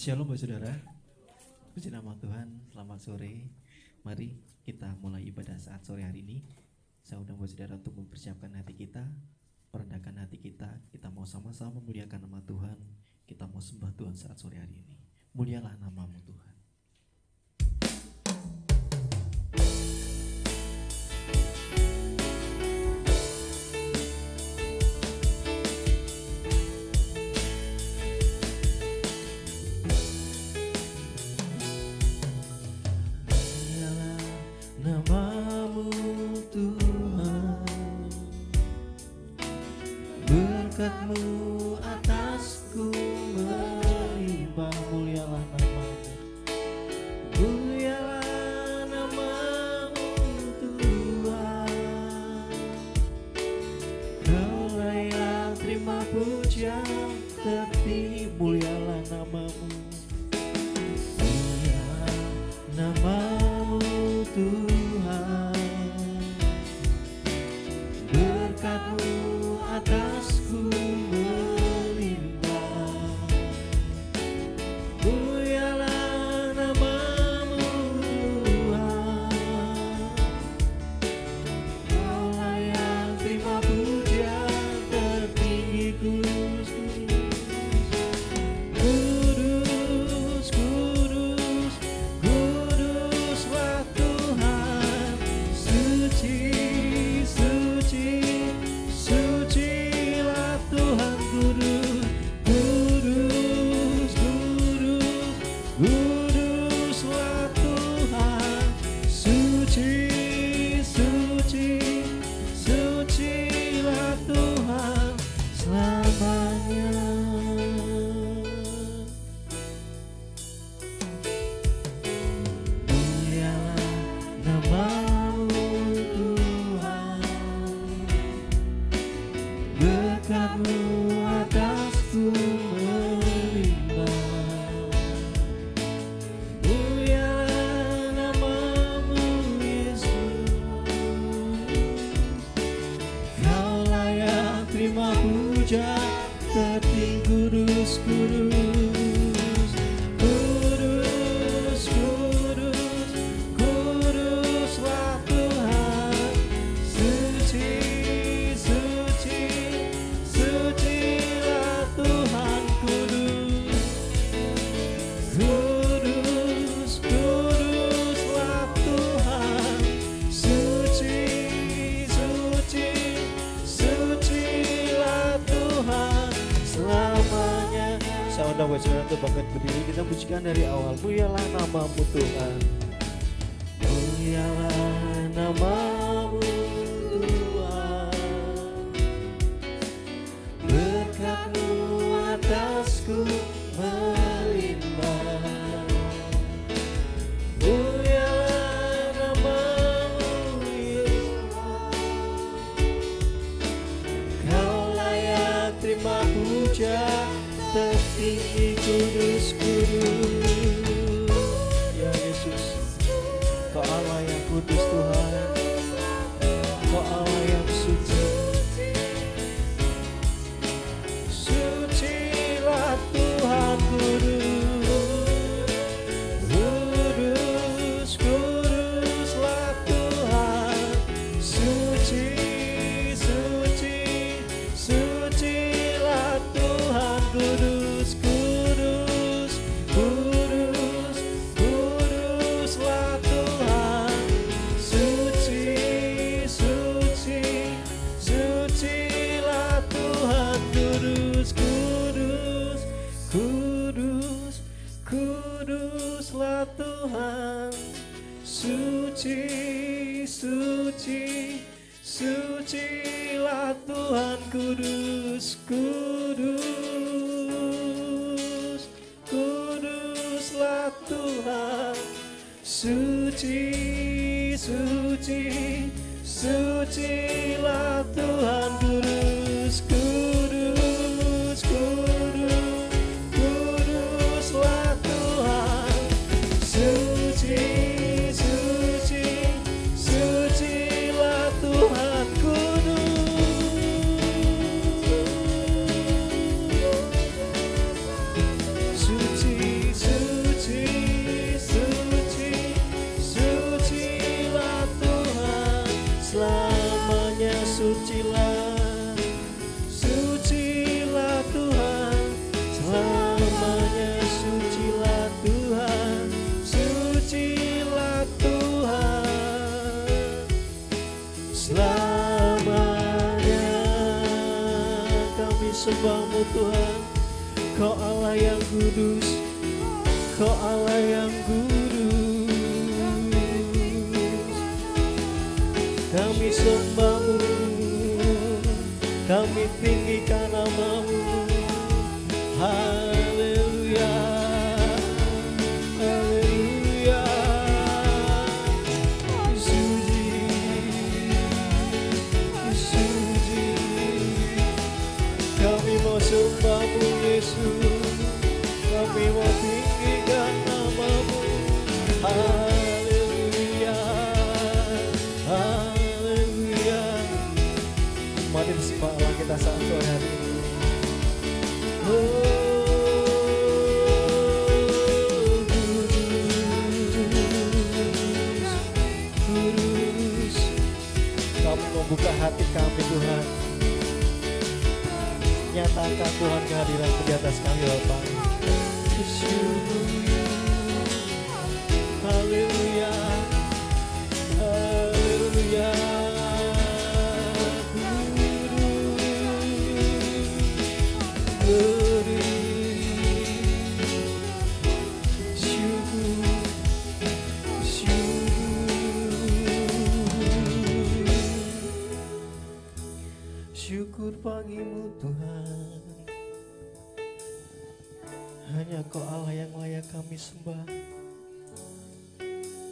Shalom Bapak Saudara, puji nama Tuhan, selamat sore. Mari kita mulai ibadah saat sore hari ini. Saya undang Bapak Saudara untuk mempersiapkan hati kita, merendahkan hati kita. Kita mau sama-sama memuliakan nama Tuhan. Kita mau sembah Tuhan saat sore hari ini. Mulialah namamu Tuhan. Namamu Tuhan, berkat-Mu atasku melimpah. Mulialah namamu, mulialah namamu Tuhan. Kau layak terima pujian tertinggi. Mulialah namamu, mulialah namamu Tuhan, berkat-Mu atasku melimpah. Mulialah namamu Tuhan, Kau layak terima pujian tertinggi. Kudus, kudus, kudus, kuduslah Tuhan. Suci, suci, sucilah Tuhan. Kudus, kudus, kudus, kuduslah Tuhan. Suci, suci, sucilah Tuhan selamanya. Mulialah namamu Tuhan, berkat-Mu atasku melimpah. Mulialah namamu Yesus, Kau layak terima pujian tertinggi. Kudus, kudus, kudus, kudus, kuduslah Tuhan. Suci, suci, sucilah Tuhan. Kudus, kudus, kuduslah Tuhan. Suci, suci, sucilah Tuhan selamanya. Saya undang buat saudara untuk bangkit berdiri. Kita pujikan dari awal. Mulialah namamu Tuhan, mulialah namamu Tuhan, berkat-Mu atasku melimpah. Mulialah namamu Yesus, Kau layak terima pujian tertinggi. Kudus, kudus, ya Yesus, Kau Allah yang kudus Tuhan, Kau Allah yang suci. Sucilah Tuhan. Kudus, kudus, kuduslah Tuhan. Suci, suci, sucilah Tuhan. Kudus, kudus, kudus, kuduslah Tuhan. Suci, suci, sucilah Tuhan. Kudus, kudus, kudus, kuduslah Tuhan. Suci, suci, sucilah Tuhan. Kudus, kudus, kuduslah Tuhan. Suci, suci, sucilah Tuhan. Kudus, kudus, kudus, kuduslah Tuhan. Suci, suci, sucilah Tuhan. Kudus, suci, sembahmu Tuhan. Kau Allah yang kudus, Kau Allah yang kudus. Kami sembahmu, kami tinggikan namamu. Haleluya, haleluya. Suci, suci. Kami mau sembahmu Yesus, kami mau tinggikan namamu. Haleluya, haleluya. Mari bersembah Allah kita saat sore hari ini. Kudus, kami membuka hati kami Tuhan. Nyatakan Tuhan kehadiran di atas kami Bapa. Haleluya, haleluya. Syukur bagimu Tuhan. Hanya Kau Allah yang layak kami sembah.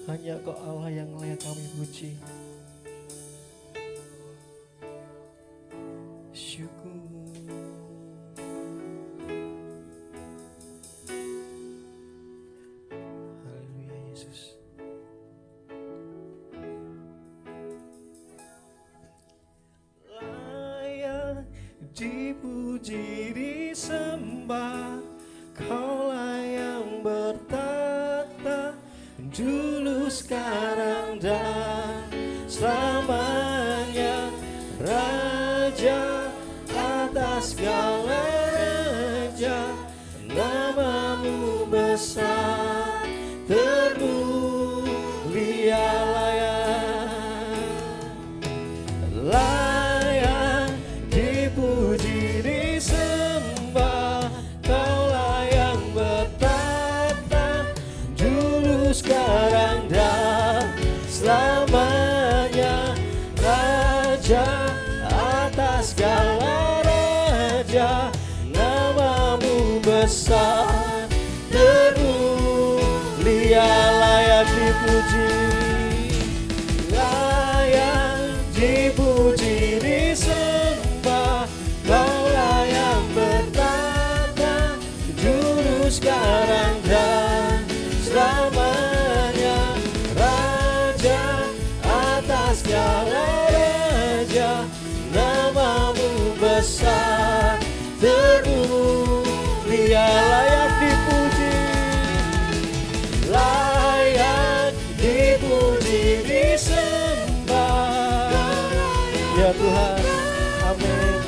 Hanya Kau Allah yang layak kami puji. Syukur. Haleluya Yesus. Dipuji, disembah, Kaulah yang bertata, dulu, sekarang, dan selamanya. Raja atas segala raja, namamu besar, termulia, layak dipuji, disembah, Kaulah yang bertata, dulu, sekarang, dan selamanya. Raja atas segala raja, namamu besar, termulia, layak dipuji, layak dipuji, disembah, Kaulah yang bertata, dulu, sekarang, dan selamanya. Raja atas segala raja, namamu besar, termulia, layak dipuji, layak dipuji, disembah. Ya Tuhan, amin.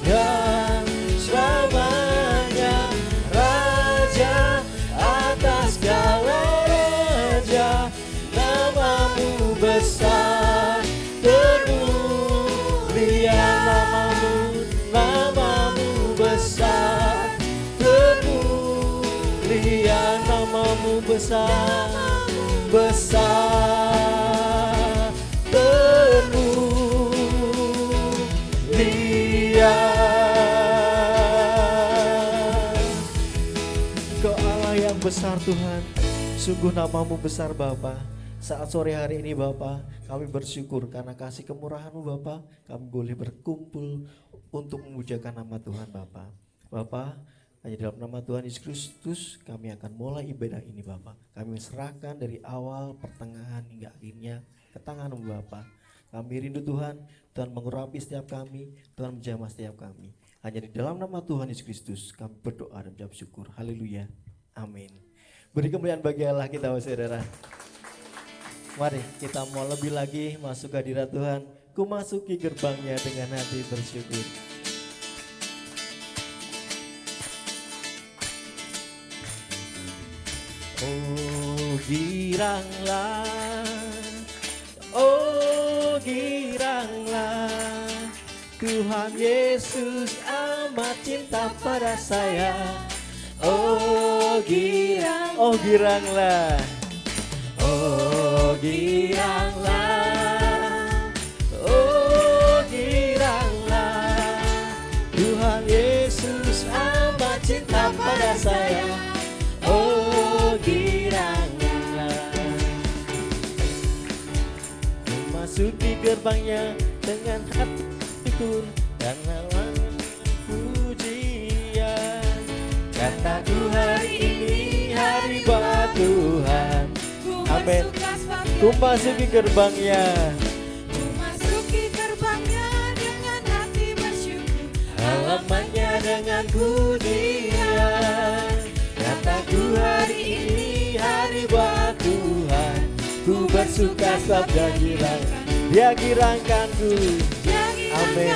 Dan selamanya. Raja atas segala raja, namamu besar, termulia, namamu besar, termulia, namamu besar, besar, termulia. Kau Allah yang besar Tuhan, sungguh namamu besar Bapa. Saat sore hari ini Bapa, kami bersyukur karena kasih kemurahan-Mu Bapa, kami boleh berkumpul untuk memujakan nama Tuhan Bapa. Bapa, hanya dalam nama Tuhan Yesus Kristus kami akan mulai ibadah ini Bapa. Kami serahkan dari awal, pertengahan hingga akhirnya ke tangan-Mu Bapa. Kami rindu Tuhan, Tuhan mengurapi setiap kami, Tuhan menjamah setiap kami. Hanya di dalam nama Tuhan Yesus Kristus kami berdoa dan mengucap syukur. Haleluya. Amin. Beri kemuliaan bagi Allah kita saudara. Mari kita mau lebih lagi masuk ke hadirat Tuhan. Ku masuki gerbangnya dengan hati bersyukur. Oh giranglah, oh giranglah, Tuhan Yesus amat cinta pada saya. Oh girang, oh giranglah, oh giranglah, oh giranglah. Tuhan Yesus amat cinta pada saya. Oh giranglah. Memasuki gerbangnya dengan hati syukur dan lawan pujian. Kataku hari ini hari buat Tuhan. Amin. Ku masuki gerbangnya. Ku masuki gerbangnya dengan hati bersyukur. Halamannya dengan pujian. Kataku hari ini hari buat Tuhan. Ku bersuka sebab Dia girang. Dia girangkanku. Amin.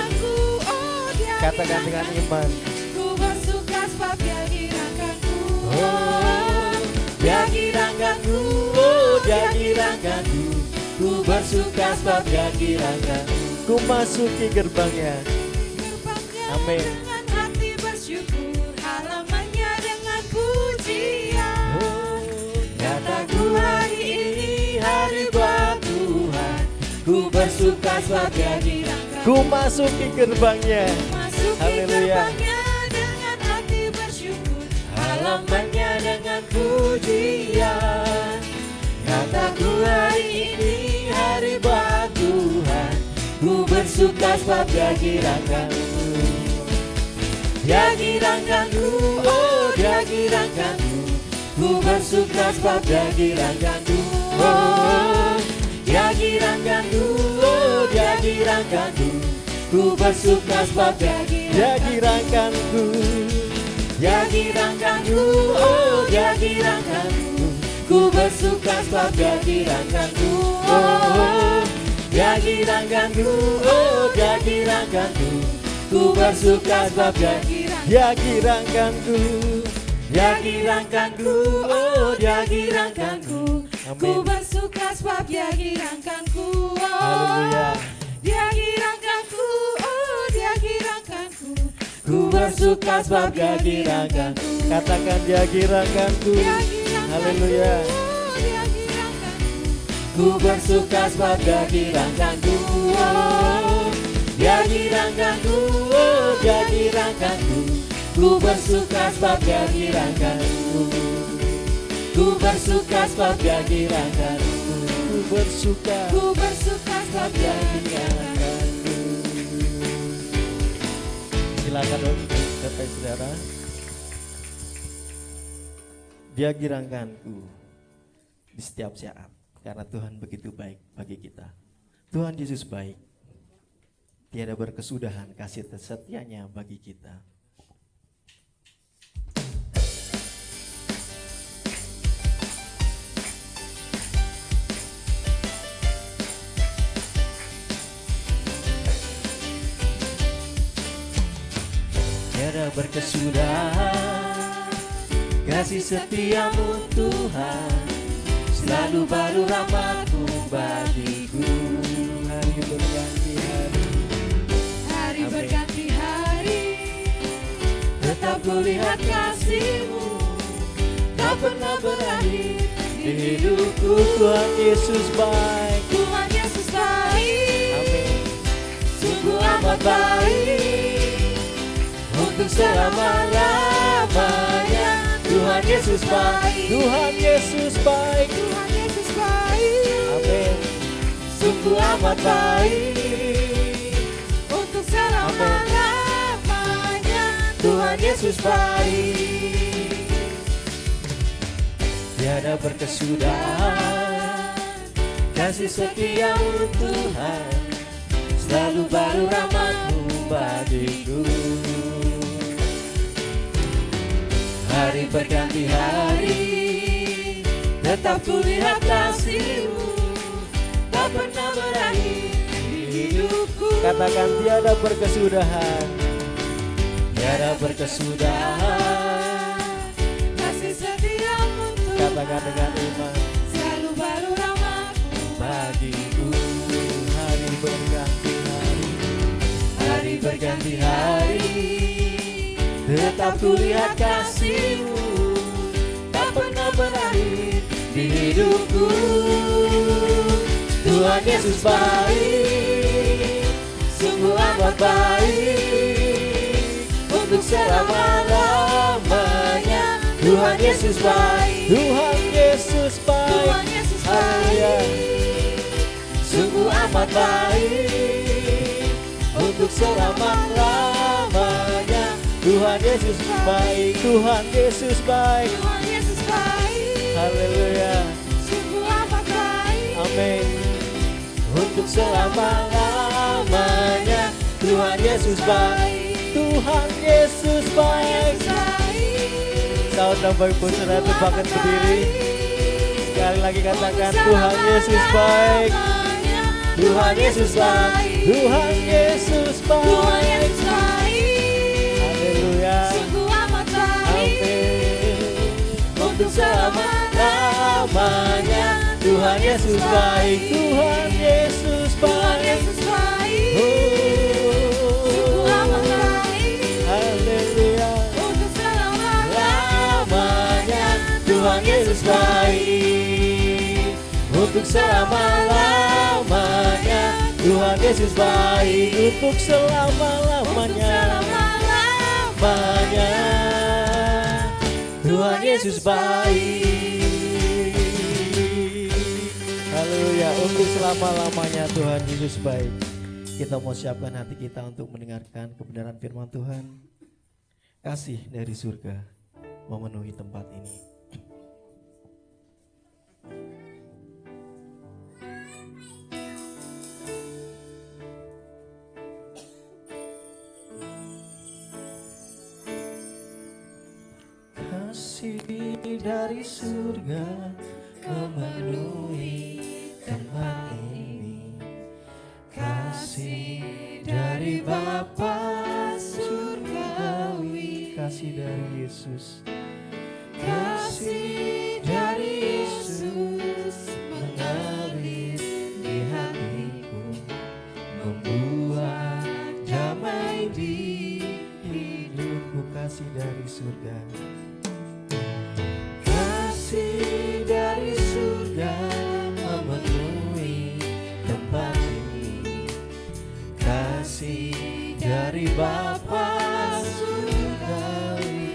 Katakan dengan iman. Ku bersuka sebab Dia girangkanku. Oh, Dia girangkanku. Oh, Dia girangkanku. Ku bersuka sebab Dia girangkanku. Ku masuki gerbangnya. Amin. Dengan hati bersyukur, halamannya dengan pujian. Oh, kataku hari ini hari buat Tuhan. Ku bersuka sebab Dia girangkanku. Ku masuki gerbangnya. Haleluya. Dengan hati bersyukur, Halamannya dengan pujian. Kataku hari ini hari buat Tuhan. Ku bersuka sebab Dia girangkanku. Dia girangkanku, oh Dia girangkanku. Ku bersuka sebab Dia girangkanku. Oh, Dia girangkanku, oh Dia girangkanku. Ku bersuka sebab Dia girangkanku. Dia girangkanku, oh Dia girangkanku. Ku bersuka sebab Dia girangkanku. Oh, Dia girangkanku, oh Dia girangkanku. Ku bersuka sebab Dia girangkanku. Dia girangkanku, oh Dia girangkanku. ku bersuka sebab Dia girangkanku. Haleluya. Dia girangkanku, oh Dia girangkanku. Ku bersuka sebab Dia girangkanku. Katakan Dia girangkanku. Dia girangkanku, Haleluya. oh Dia girangkanku. Ku bersuka sebab Dia girangkanku. Oh, Dia girangkanku, oh Dia girangkanku. Ku bersuka sebab Dia girangkanku. Ku bersuka sebab Dia girangkanku. Ku bersuka sebab Dia girangkanku. Silakan untuk Bapak Saudara. Dia girangkanku di setiap saat. Karena Tuhan begitu baik bagi kita. Tuhan Yesus baik. Tiada berkesudahan kasih setianya bagi kita. Tiada berkesudahan kasih setiamu Tuhan. Selalu baru rahmat-Mu bagiku. Hari berganti hari, hari berganti hari, tetap kulihat kasih-Mu. Tak pernah berakhir di hidupku. Tuhan Yesus baik. Tuhan Yesus baik. Amin. Sungguh amat baik Untuk selama-lamanya. Tuhan Yesus baik. Tuhan Yesus baik. Tuhan Yesus baik. Amin. Sungguh amat baik. Untuk selama-lamanya. Tuhan Yesus baik. Tiada berkesudahan kasih setia-Mu Tuhan. Selalu baru rahmat-Mu bagiku. Hari berganti hari, tetap kulihat kasih-Mu. Tak pernah berakhir di hidupku. Katakan tiada berkesudahan. Tiada berkesudahan Kasih setia-Mu Tuhan. Katakan dengan iman. Selalu baru rahmat-Mu Bagiku hari berganti hari, hari berganti hari, tetap kulihat kasih-Mu tak pernah berakhir di hidupku. Tuhan Yesus baik, sungguh amat baik, untuk selama-lamanya. Tuhan Yesus baik, Tuhan Yesus baik, Tuhan Yesus baik, sungguh amat baik, untuk selama-lamanya. Tuhan Yesus baik, Tuhan Yesus baik, Tuhan Yesus baik, haleluya, sungguh amat baik, amin. Untuk selama-lamanya. Tuhan Yesus baik, Tuhan Yesus baik. Saud dan Bapak Ibu saudara bangkit berdiri. Sekali lagi katakan Tuhan Yesus baik, Tuhan Yesus baik, Tuhan Yesus baik. Haleluya, amin. Untuk selama-lamanya. Tuhan Yesus baik, Tuhan Yesus baik. Haleluya, lamanya. Tuhan Yesus baik, untuk selama-lamanya. Tuhan Yesus baik, untuk selama-lamanya. Tuhan Yesus baik. Haleluya, untuk selama-lamanya Tuhan Yesus baik. Kita mau siapkan hati kita untuk mendengarkan kebenaran firman Tuhan. Kasih dari surga memenuhi tempat ini. Kasih dari surga memenuhi tempat ini. Kasih dari Bapa surgawi, kasih dari Yesus, kasih dari Yesus mengalir di hatiku, membuat damai di hidupku. Kasih dari surga, kasih dari surga memenuhi tempat ini. Kasih dari Bapa surgawi,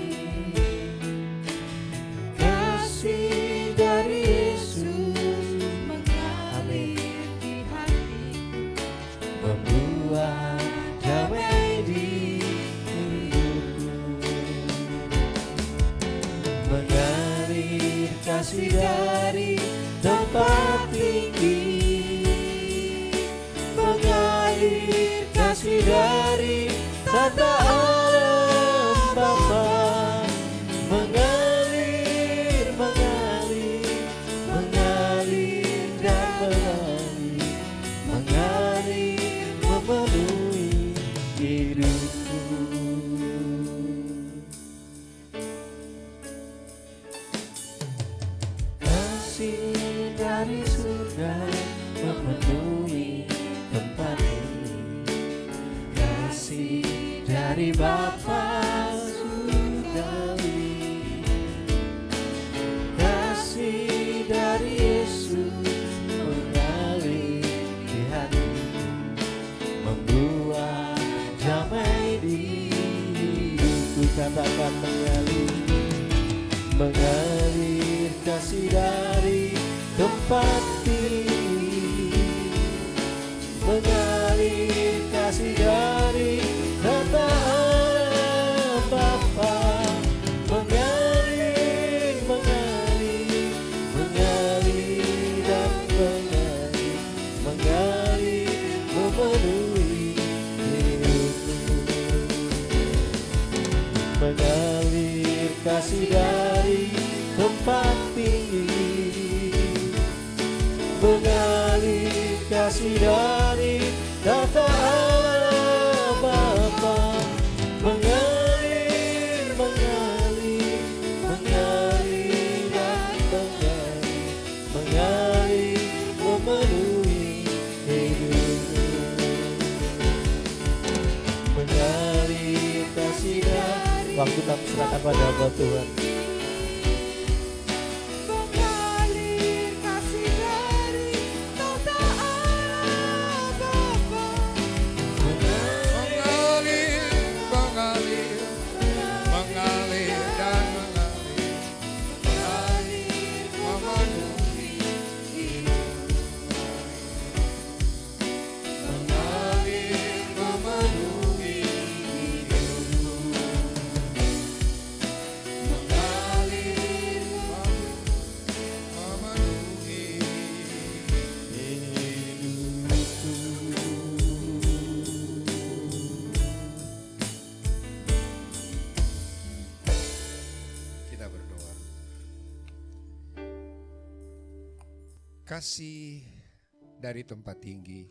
kasih dari Yesus mengalir di hatiku, membuat damai di hidupku, mengalir kasih dari tempat tinggi, mengalir kasih dari tata alam Bapa, mengalir, mengalir, mengalir dan mengalir, mengalir memenuhi hidupku. Kasih dari surga memenuhi tempat ini. Kasih dari Bapa surgawi, kasih dari Yesus mengalir di hatiku, membuat damai di hidupku. Katakan mengalir, mengalir kasih dari tempat tinggi, mengalir kasih dari tata alam Bapa, mengalir, mengalir, mengalir dan mengalir, mengalir memenuhi hidupku, mengalir kasih dari tempat tinggi, mengalir kasih dari tata alam Bapa, mengalir, mengalir, mengalir dan mengalir, mengalir memenuhi hidupku, Waktu kami serahkan pada hamba Tuhan. Mengalir kasih dari tata Allah Bapa. Mengalir, mengalir, mengalir dan mengalir, mengalir, memenuhi hidup. Mengalir, memenuhi hidup. Mengalir, memenuhi Kita berdoa. Kasih dari tempat tinggi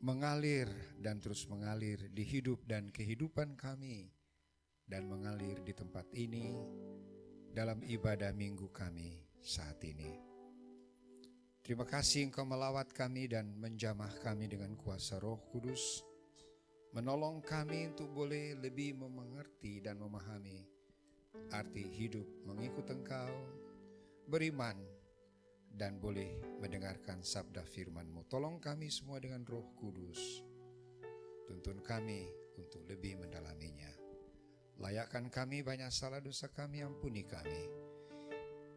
mengalir dan terus mengalir di hidup dan kehidupan kami, dan mengalir di tempat ini dalam ibadah minggu kami saat ini. Terima kasih Engkau melawat kami dan menjamah kami dengan kuasa Roh Kudus, menolong kami untuk boleh lebih mengerti dan memahami arti hidup mengikut Engkau, beriman, dan boleh mendengarkan sabda firman-Mu. Tolong kami semua dengan Roh Kudus. Tuntun kami untuk lebih mendalaminya. Layakkan kami banyak salah dosa kami, ampuni kami.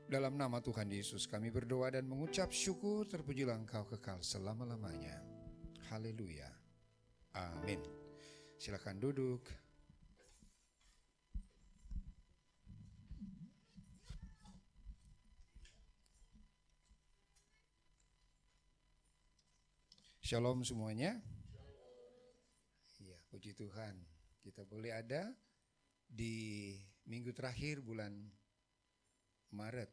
Dalam nama Tuhan Yesus kami berdoa dan mengucap syukur, terpujilah Engkau kekal selama-lamanya. Haleluya. Amin. Silakan duduk. Shalom semuanya. Iya, puji Tuhan. Kita boleh ada di minggu terakhir bulan Maret.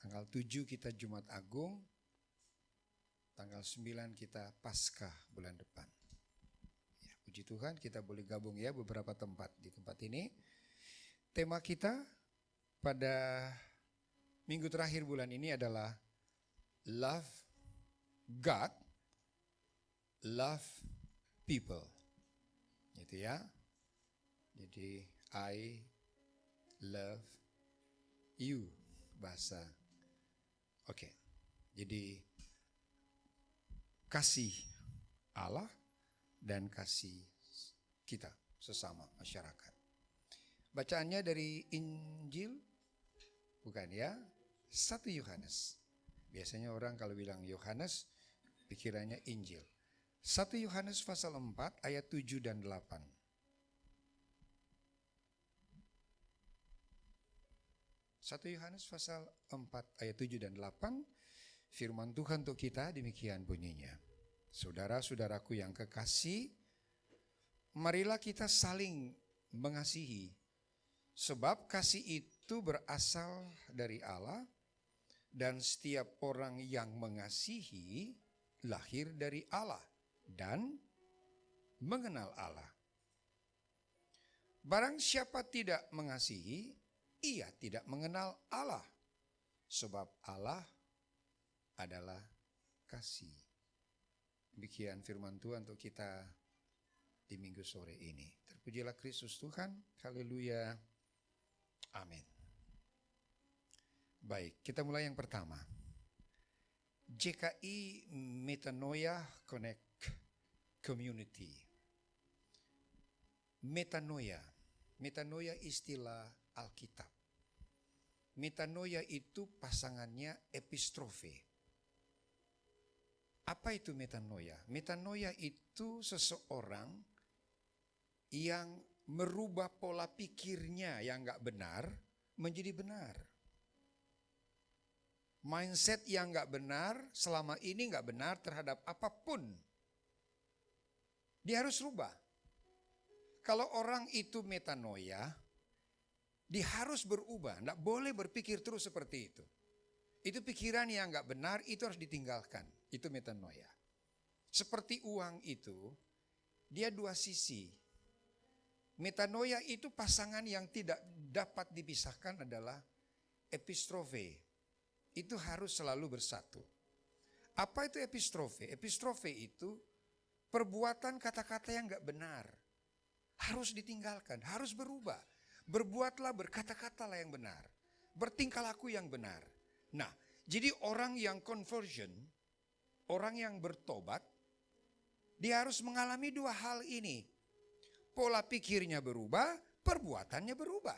Tanggal 7 kita Jumat Agung. Tanggal 9 kita Paskah bulan depan. Ya, puji Tuhan, kita boleh gabung ya beberapa tempat di tempat ini. Tema kita pada minggu terakhir bulan ini adalah Love God, Love People. Gitu ya. Jadi I love you bahasa. Oke. Jadi kasih Allah dan kasih kita sesama masyarakat. Bacaannya dari Injil, bukan ya, 1 Yohanes. Biasanya orang kalau bilang Yohanes, pikirannya Injil. 1 Yohanes pasal 4 ayat 7 dan 8. 1 Yohanes pasal 4 ayat 7 dan 8, firman Tuhan untuk kita demikian bunyinya. Saudara-saudaraku yang kekasih, marilah kita saling mengasihi, sebab kasih itu berasal dari Allah, dan setiap orang yang mengasihi lahir dari Allah dan mengenal Allah. Barang siapa tidak mengasihi, ia tidak mengenal Allah, sebab Allah adalah kasih. Demikian firman Tuhan untuk kita di minggu sore ini. Terpujilah Kristus Tuhan, haleluya, amin. Baik, kita mulai yang pertama. JKI Metanoia Connect Community. Metanoia. Metanoia istilah Alkitab. Metanoia itu pasangannya epistrofe. Apa itu metanoia? Metanoia itu seseorang yang merubah pola pikirnya yang gak benar menjadi benar. Mindset yang gak benar, selama ini gak benar terhadap apapun, dia harus rubah. Kalau orang itu metanoia, dia harus berubah, gak boleh berpikir terus seperti itu. Itu pikiran yang gak benar, itu harus ditinggalkan. Itu metanoia. Seperti uang itu, dia dua sisi. Metanoia itu pasangan yang tidak dapat dipisahkan adalah epistrofe. Itu harus selalu bersatu. Apa itu epistrofe? Epistrofe itu perbuatan kata-kata yang gak benar. harus ditinggalkan, harus berubah. Berbuatlah, berkata-katalah yang benar. Bertingkah laku yang benar. Nah, jadi orang yang conversion, orang yang bertobat, dia harus mengalami dua hal ini. Pola pikirnya berubah, perbuatannya berubah.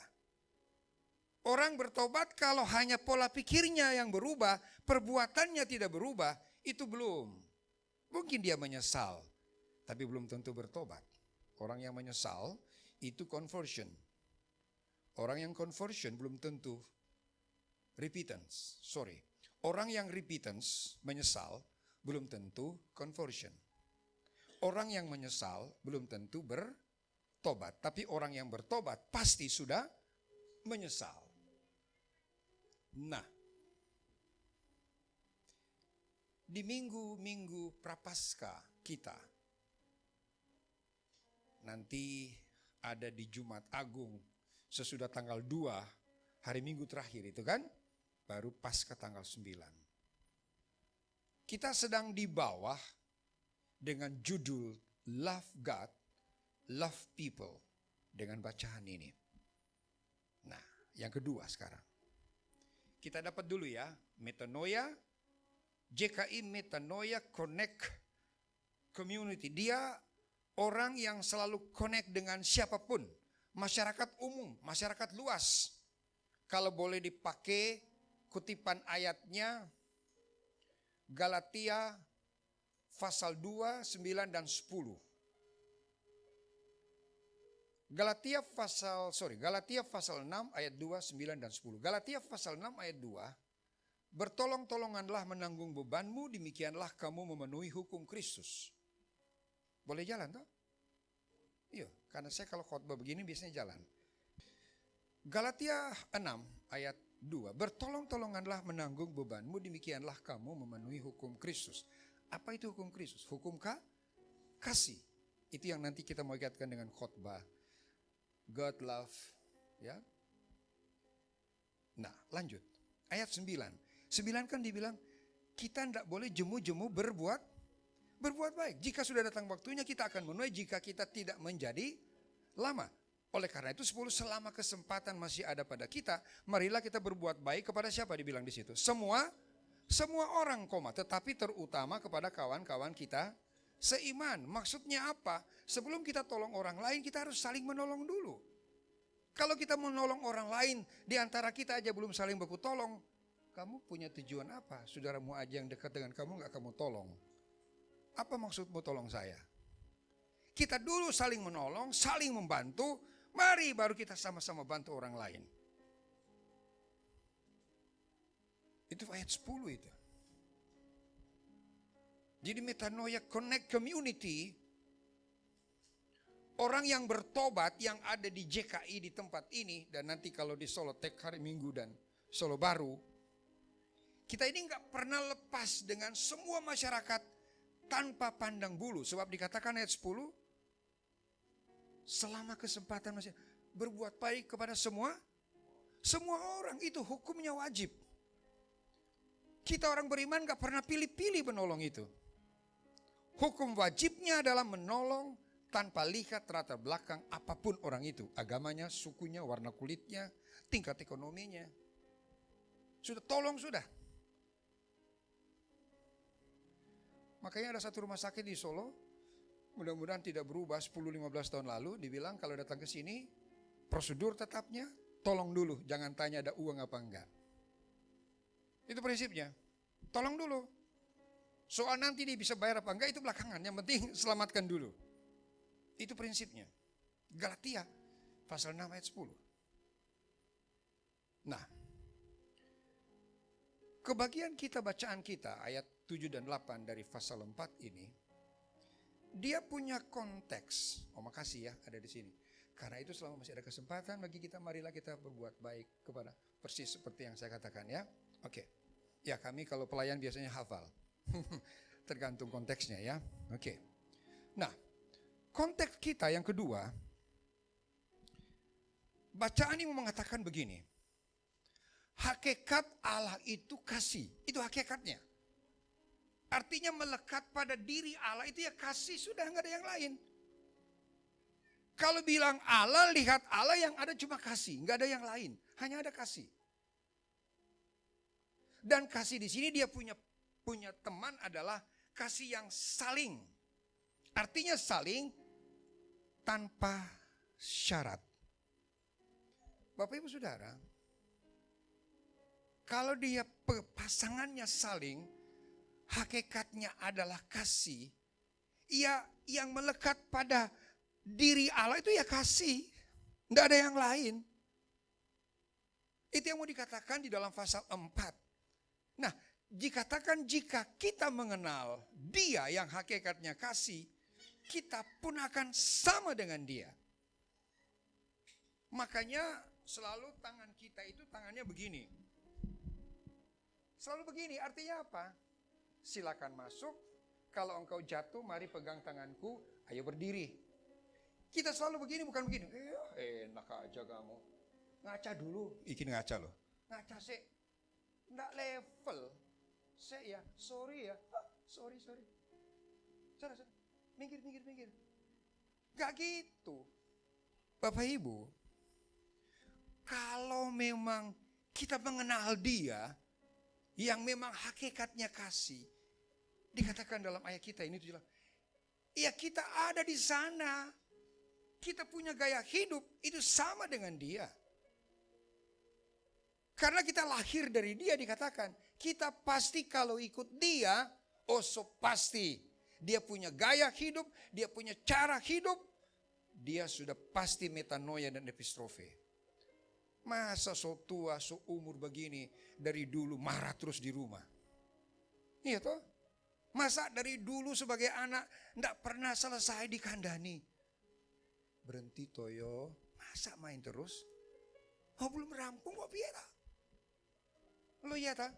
Orang bertobat kalau hanya pola pikirnya yang berubah, perbuatannya tidak berubah, itu belum. Mungkin dia menyesal, tapi belum tentu bertobat. Orang yang menyesal itu conversion. Orang yang conversion belum tentu repentance. Orang yang repentance, menyesal, belum tentu conversion. Orang yang menyesal belum tentu bertobat. Tapi orang yang bertobat pasti sudah menyesal. Nah, di minggu-minggu Prapaskah kita, nanti ada di Jumat Agung, sesudah tanggal 2, hari Minggu terakhir itu kan, baru Paskah tanggal 9. Kita sedang di bawah dengan judul Love God, Love People, dengan bacaan ini. Nah, yang kedua sekarang. Kita dapat dulu ya, metanoia, JKI Metanoia Connect Community. Dia orang yang selalu connect dengan siapapun, masyarakat umum, masyarakat luas. Kalau boleh dipakai kutipan ayatnya, Galatia pasal 2, 9 dan 10. Galatia pasal 6 ayat 2, 9 dan 10. Galatia pasal 6 ayat 2. Bertolong-tolonganlah menanggung bebanmu, demikianlah kamu memenuhi hukum Kristus. Boleh jalan toh? Iya, karena saya kalau khotbah begini biasanya jalan. Galatia 6 ayat 2. Bertolong-tolonganlah menanggung bebanmu, demikianlah kamu memenuhi hukum Kristus. Apa itu hukum Kristus? Hukum kasih. Itu yang nanti kita mau kaitkan dengan khotbah. God love, ya. Nah, lanjut. Ayat 9. 9 kan dibilang kita tidak boleh jemu-jemu berbuat baik. Jika sudah datang waktunya kita akan menuai, jika kita tidak menjadi lama. Oleh karena itu 10 selama kesempatan masih ada pada kita, marilah kita berbuat baik kepada siapa dibilang di situ? Semua orang, tetapi terutama kepada kawan-kawan kita seiman. Maksudnya apa? Sebelum kita tolong orang lain, kita harus saling menolong dulu. Kalau kita menolong orang lain, di antara kita aja belum saling baku tolong, kamu punya tujuan apa? Saudaramu aja yang dekat dengan kamu gak kamu tolong. Apa maksudmu tolong saya? Kita dulu saling menolong, saling membantu, mari baru kita sama-sama bantu orang lain. Itu ayat 10 itu. Jadi Metanoia Connect Community, orang yang bertobat yang ada di JKI di tempat ini, dan nanti kalau di Solo Tech hari Minggu dan Solo Baru, kita ini gak pernah lepas dengan semua masyarakat tanpa pandang bulu. Sebab dikatakan ayat 10, selama kesempatan masih berbuat baik kepada semua orang, itu hukumnya wajib. Kita orang beriman gak pernah pilih-pilih menolong itu. Hukum wajibnya adalah menolong tanpa lihat latar belakang apapun orang itu. Agamanya, sukunya, warna kulitnya, tingkat ekonominya. Sudah tolong sudah. Makanya ada satu rumah sakit di Solo, mudah-mudahan tidak berubah 10-15 tahun lalu, dibilang kalau datang ke sini, prosedur tetapnya tolong dulu, jangan tanya ada uang apa enggak. Itu prinsipnya. Tolong dulu. Soal nanti dia bisa bayar apa enggak itu belakangan. Yang penting selamatkan dulu. Itu prinsipnya. Galatia pasal 6 ayat 10. Nah, kebagian kita bacaan kita ayat 7 dan 8 dari pasal 4 ini, dia punya konteks. Oh makasih ya ada di sini. Karena itu selama masih ada kesempatan bagi kita, marilah kita berbuat baik kepada persis seperti yang saya katakan ya. Oke. Ya kami kalau pelayan biasanya hafal. Tergantung konteksnya ya. Oke. Nah, konteks kita yang kedua, bacaan ini mengatakan begini. Hakikat Allah itu kasih. Itu hakikatnya. Artinya melekat pada diri Allah itu ya kasih, sudah nggak ada yang lain. Kalau bilang Allah, lihat Allah yang ada cuma kasih, nggak ada yang lain, hanya ada kasih. Dan kasih di sini dia punya teman adalah kasih yang saling. Artinya saling tanpa syarat. Bapak Ibu Saudara, kalau dia pasangannya saling, hakikatnya adalah kasih. Ia yang melekat pada diri Allah itu ya kasih. Tidak ada yang lain. Itu yang mau dikatakan di dalam pasal 4. Nah, dikatakan jika kita mengenal dia yang hakikatnya kasih, kita pun akan sama dengan dia. Makanya selalu tangan kita itu tangannya begini. Selalu begini, artinya apa? Silakan masuk, kalau engkau jatuh mari pegang tanganku, ayo berdiri. Kita selalu begini, bukan begini. Enak aja kamu. Ngaca dulu, ikin ngaca loh. Ngaca sih, enggak level. Saya ya, sorry ya. Sorry. Sana. Minggir. Gak gitu. Bapak Ibu, kalau memang kita mengenal dia, yang memang hakikatnya kasih, dikatakan dalam ayat kita ini tuh jelas. Ya kita ada di sana. Kita punya gaya hidup itu sama dengan dia. Karena kita lahir dari dia dikatakan. Kita pasti kalau ikut dia, pasti. Dia punya gaya hidup, dia punya cara hidup. Dia sudah pasti metanoia dan epistrofe. Masa so tua, so umur begini, dari dulu marah terus di rumah. Iya toh? Masa dari dulu sebagai anak tidak pernah selesai dikandani. Berhenti toyo, masa main terus? Belum rampung kok biar. Lo iya tak?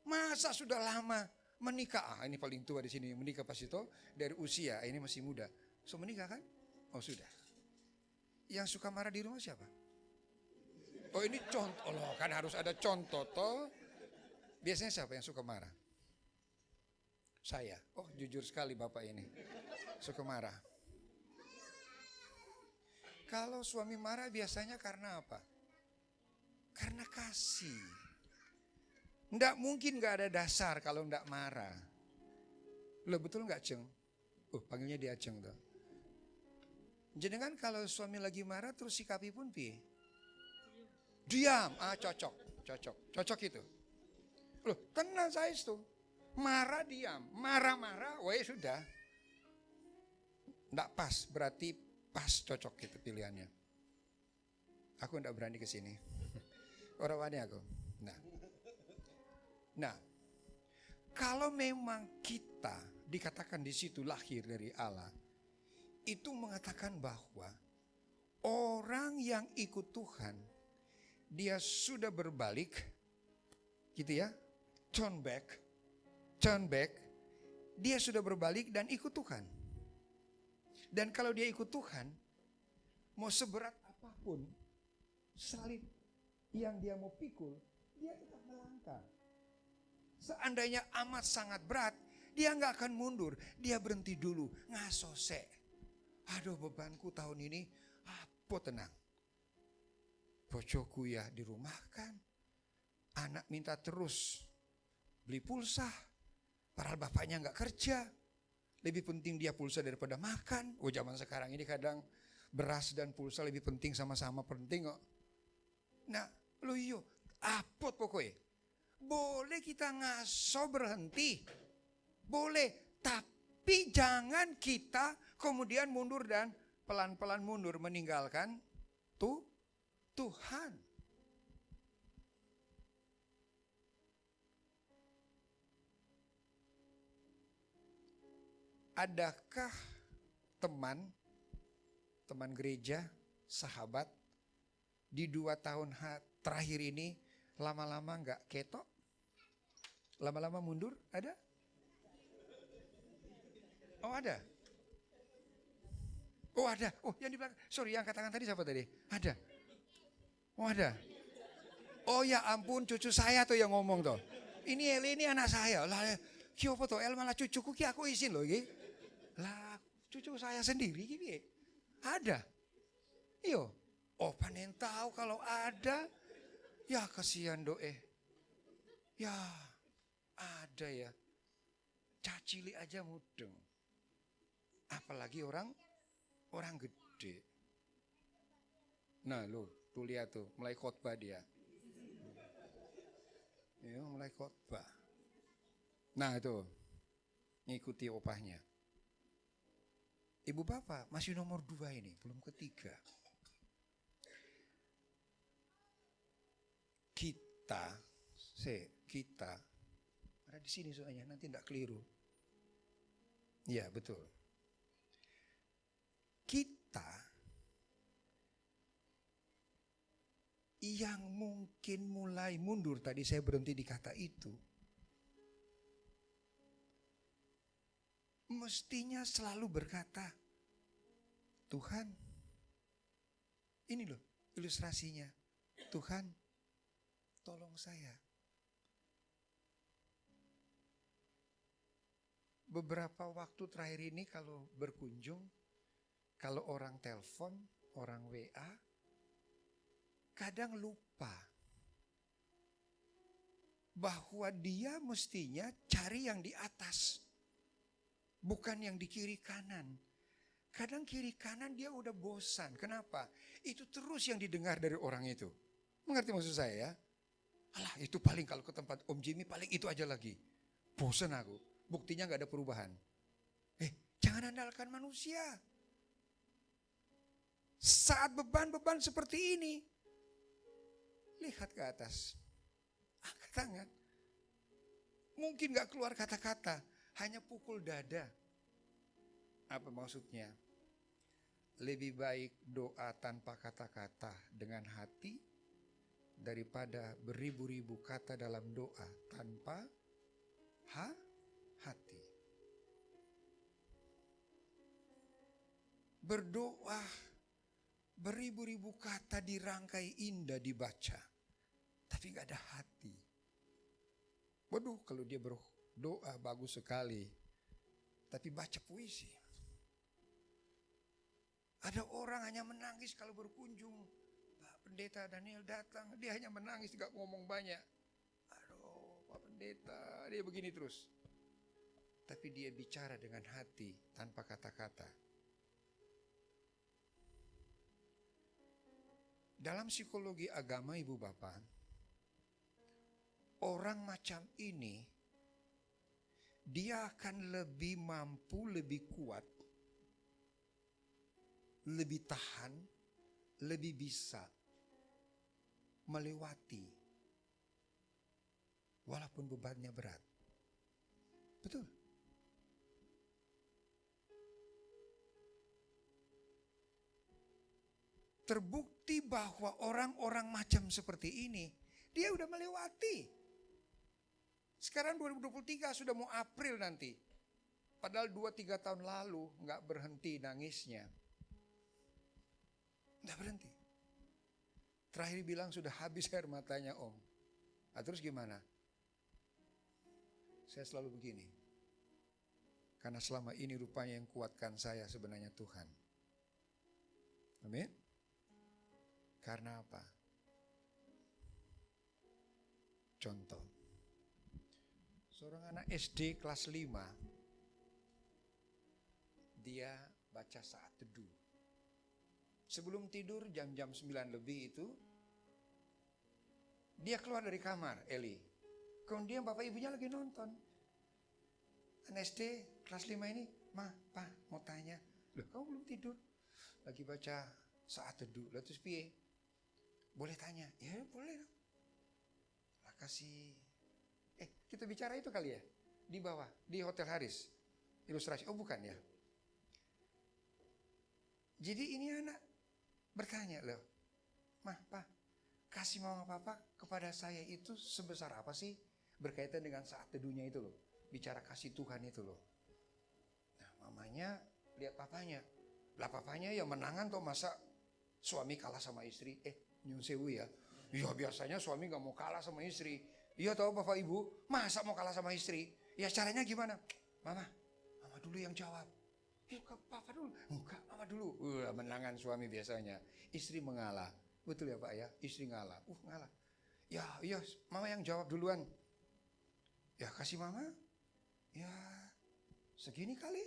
Masa sudah lama menikah? Ini paling tua di sini menikah pas itu dari usia. Ini masih muda. So menikah kan? Oh sudah. Yang suka marah di rumah siapa? Oh ini contoh loh, kan harus ada contoh toh. Biasanya siapa yang suka marah? Saya. Oh jujur sekali bapak ini. Suka marah. Kalau suami marah biasanya karena apa? Karena kasih. Nggak mungkin nggak ada dasar kalau nggak marah. Loh betul nggak Ceng? Panggilnya dia Ceng tuh. Jadi kan kalau suami lagi marah terus sikapi pun piye? Diam. Cocok itu. Loh tenang saya itu. Marah diam, marah-marah, sudah. Nggak pas, berarti pas cocok itu pilihannya. Aku nggak berani ke sini. Orang wani aku. Nah, kalau memang kita dikatakan di situ lahir dari Allah, itu mengatakan bahwa orang yang ikut Tuhan, dia sudah berbalik, gitu ya, turn back, dia sudah berbalik dan ikut Tuhan. Dan kalau dia ikut Tuhan, mau seberat apapun salib yang dia mau pikul, dia tetap melangkah. Seandainya amat sangat berat, dia nggak akan mundur. Dia berhenti dulu, ngasose. Aduh bebanku tahun ini, apa tenang. Bojoku ya dirumahkan. Anak minta terus beli pulsa. Padahal bapaknya nggak kerja. Lebih penting dia pulsa daripada makan. Zaman sekarang ini kadang beras dan pulsa lebih penting sama-sama penting kok. Nah, lo apot pokoknya. Boleh kita ngaso berhenti. Boleh. Tapi jangan kita kemudian mundur dan pelan-pelan mundur meninggalkan Tuhan. Adakah teman gereja, sahabat di 2 tahun terakhir ini lama-lama nggak ketok? Lama-lama mundur? Ada? Oh ada? Oh ada? Oh yang di belakang, sorry yang katakan tadi siapa tadi? Ada? Oh ada? Oh ya ampun cucu saya tuh yang ngomong tuh. Ini Eli ini anak saya. Lah kiopo tuh El malah cucuku ki aku izin loh iki. Lah cucu saya sendiri iki. Ada? Iyo, opan yang tahu kalau ada. Ya kasihan doe. Ya ada ya. Cacili aja mudeng. Apalagi orang gede. Nah lo, tuh lihat tuh, mulai khotbah dia. Ya mulai khotbah. Nah itu, ngikuti opahnya. Ibu bapak masih nomor 2 ini, belum ketiga. Kita ada di sini soalnya, nanti tidak keliru. Iya betul. Kita yang mungkin mulai mundur, tadi saya berhenti di kata itu, mestinya selalu berkata, Tuhan, ini loh ilustrasinya, Tuhan tolong saya. Beberapa waktu terakhir ini kalau berkunjung, kalau orang telepon, orang WA, kadang lupa bahwa dia mestinya cari yang di atas, bukan yang di kiri kanan. Kadang kiri kanan dia udah bosan. Kenapa? Itu terus yang didengar dari orang itu. Mengerti maksud saya ya? Alah itu paling kalau ke tempat Om Jimmy paling itu aja lagi. Bosan aku. Buktinya gak ada perubahan. Jangan andalkan manusia. Saat beban-beban seperti ini, lihat ke atas. Angkat tangan. Mungkin gak keluar kata-kata. Hanya pukul dada. Apa maksudnya? Lebih baik doa tanpa kata-kata dengan hati daripada beribu-ribu kata dalam doa tanpa hati. Berdoa beribu-ribu kata dirangkai indah dibaca, tapi gak ada hati. Waduh, kalau dia berdoa bagus sekali, tapi baca puisi. Ada orang hanya menangis kalau berkunjung. Pak Pendeta Daniel datang, dia hanya menangis, gak ngomong banyak. Aduh, Pak Pendeta, dia begini terus. Tapi dia bicara dengan hati tanpa kata-kata. Dalam psikologi agama Ibu Bapak, orang macam ini dia akan lebih mampu, lebih kuat, lebih tahan, lebih bisa melewati walaupun bebannya berat. Betul. Terbukti bahwa orang-orang macam seperti ini, dia udah melewati. Sekarang 2023 sudah mau April nanti. Padahal 2-3 tahun lalu gak berhenti nangisnya. Gak berhenti. Terakhir bilang sudah habis air matanya Om. Nah, terus gimana? Saya selalu begini. Karena selama ini rupanya yang kuatkan saya sebenarnya Tuhan. Amin. Karena apa? Contoh. Seorang anak SD kelas 5. Dia baca saat teduh. Sebelum tidur jam-jam 9 lebih itu, dia keluar dari kamar, Eli. Kemudian bapak ibunya lagi nonton. Anak SD kelas 5 ini, Ma, Pa, mau tanya. Loh, kamu belum tidur? Lagi baca saat teduh. Lalu terus piye? Boleh tanya? Ya boleh dong. Lah kasih. Kita bicara itu kali ya? Di bawah, di Hotel Haris. Ilustrasi, oh bukan ya? Jadi ini anak bertanya loh. Mah, Pa, kasih mama papa kepada saya itu sebesar apa sih? Berkaitan dengan saat teduhnya itu loh. Bicara kasih Tuhan itu loh. Nah mamanya lihat papanya. Lah papanya ya menangan toh, masa suami kalah sama istri. Nyun sewu ya. Ya biasanya suami gak mau kalah sama istri. Iya tahu bapak ibu, masa mau kalah sama istri? Ya caranya gimana? Mama dulu yang jawab. Ke papa dulu. Enggak, mama dulu. Menangan suami biasanya. Istri mengalah. Betul ya Pak ya? Istri ngalah. Ngalah. Ya, iya, mama yang jawab duluan. Ya kasih mama. Ya, segini kali.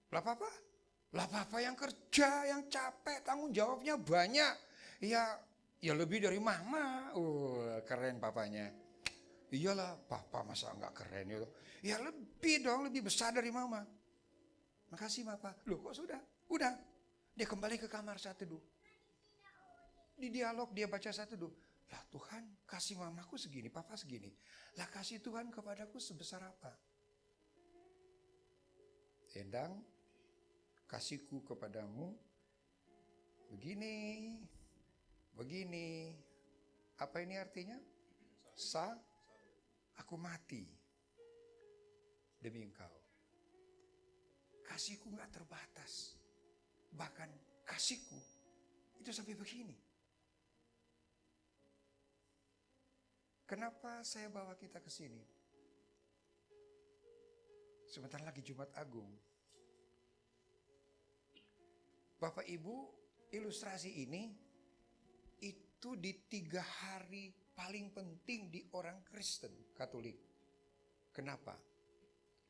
Lah papa yang kerja, yang capek, tanggung jawabnya banyak. Ya lebih dari mama. Keren papanya. Iyalah, papa masa enggak keren itu. Ya lebih dong, lebih besar dari mama. Makasih papa. Loh kok sudah? Udah. Dia kembali ke kamar saat teduh. Di dialog dia baca saat teduh. Lah Tuhan kasih mamaku segini, papa segini. Lah kasih Tuhan kepadaku sebesar apa? Endang, kasihku kepadamu begini. Apa ini artinya? Aku mati demi engkau. Kasihku gak terbatas. Bahkan kasihku itu sampai begini. Kenapa saya bawa kita ke sini? Sebentar lagi Jumat Agung. Bapak Ibu, ilustrasi ini itu di 3 hari paling penting di orang Kristen Katolik. Kenapa?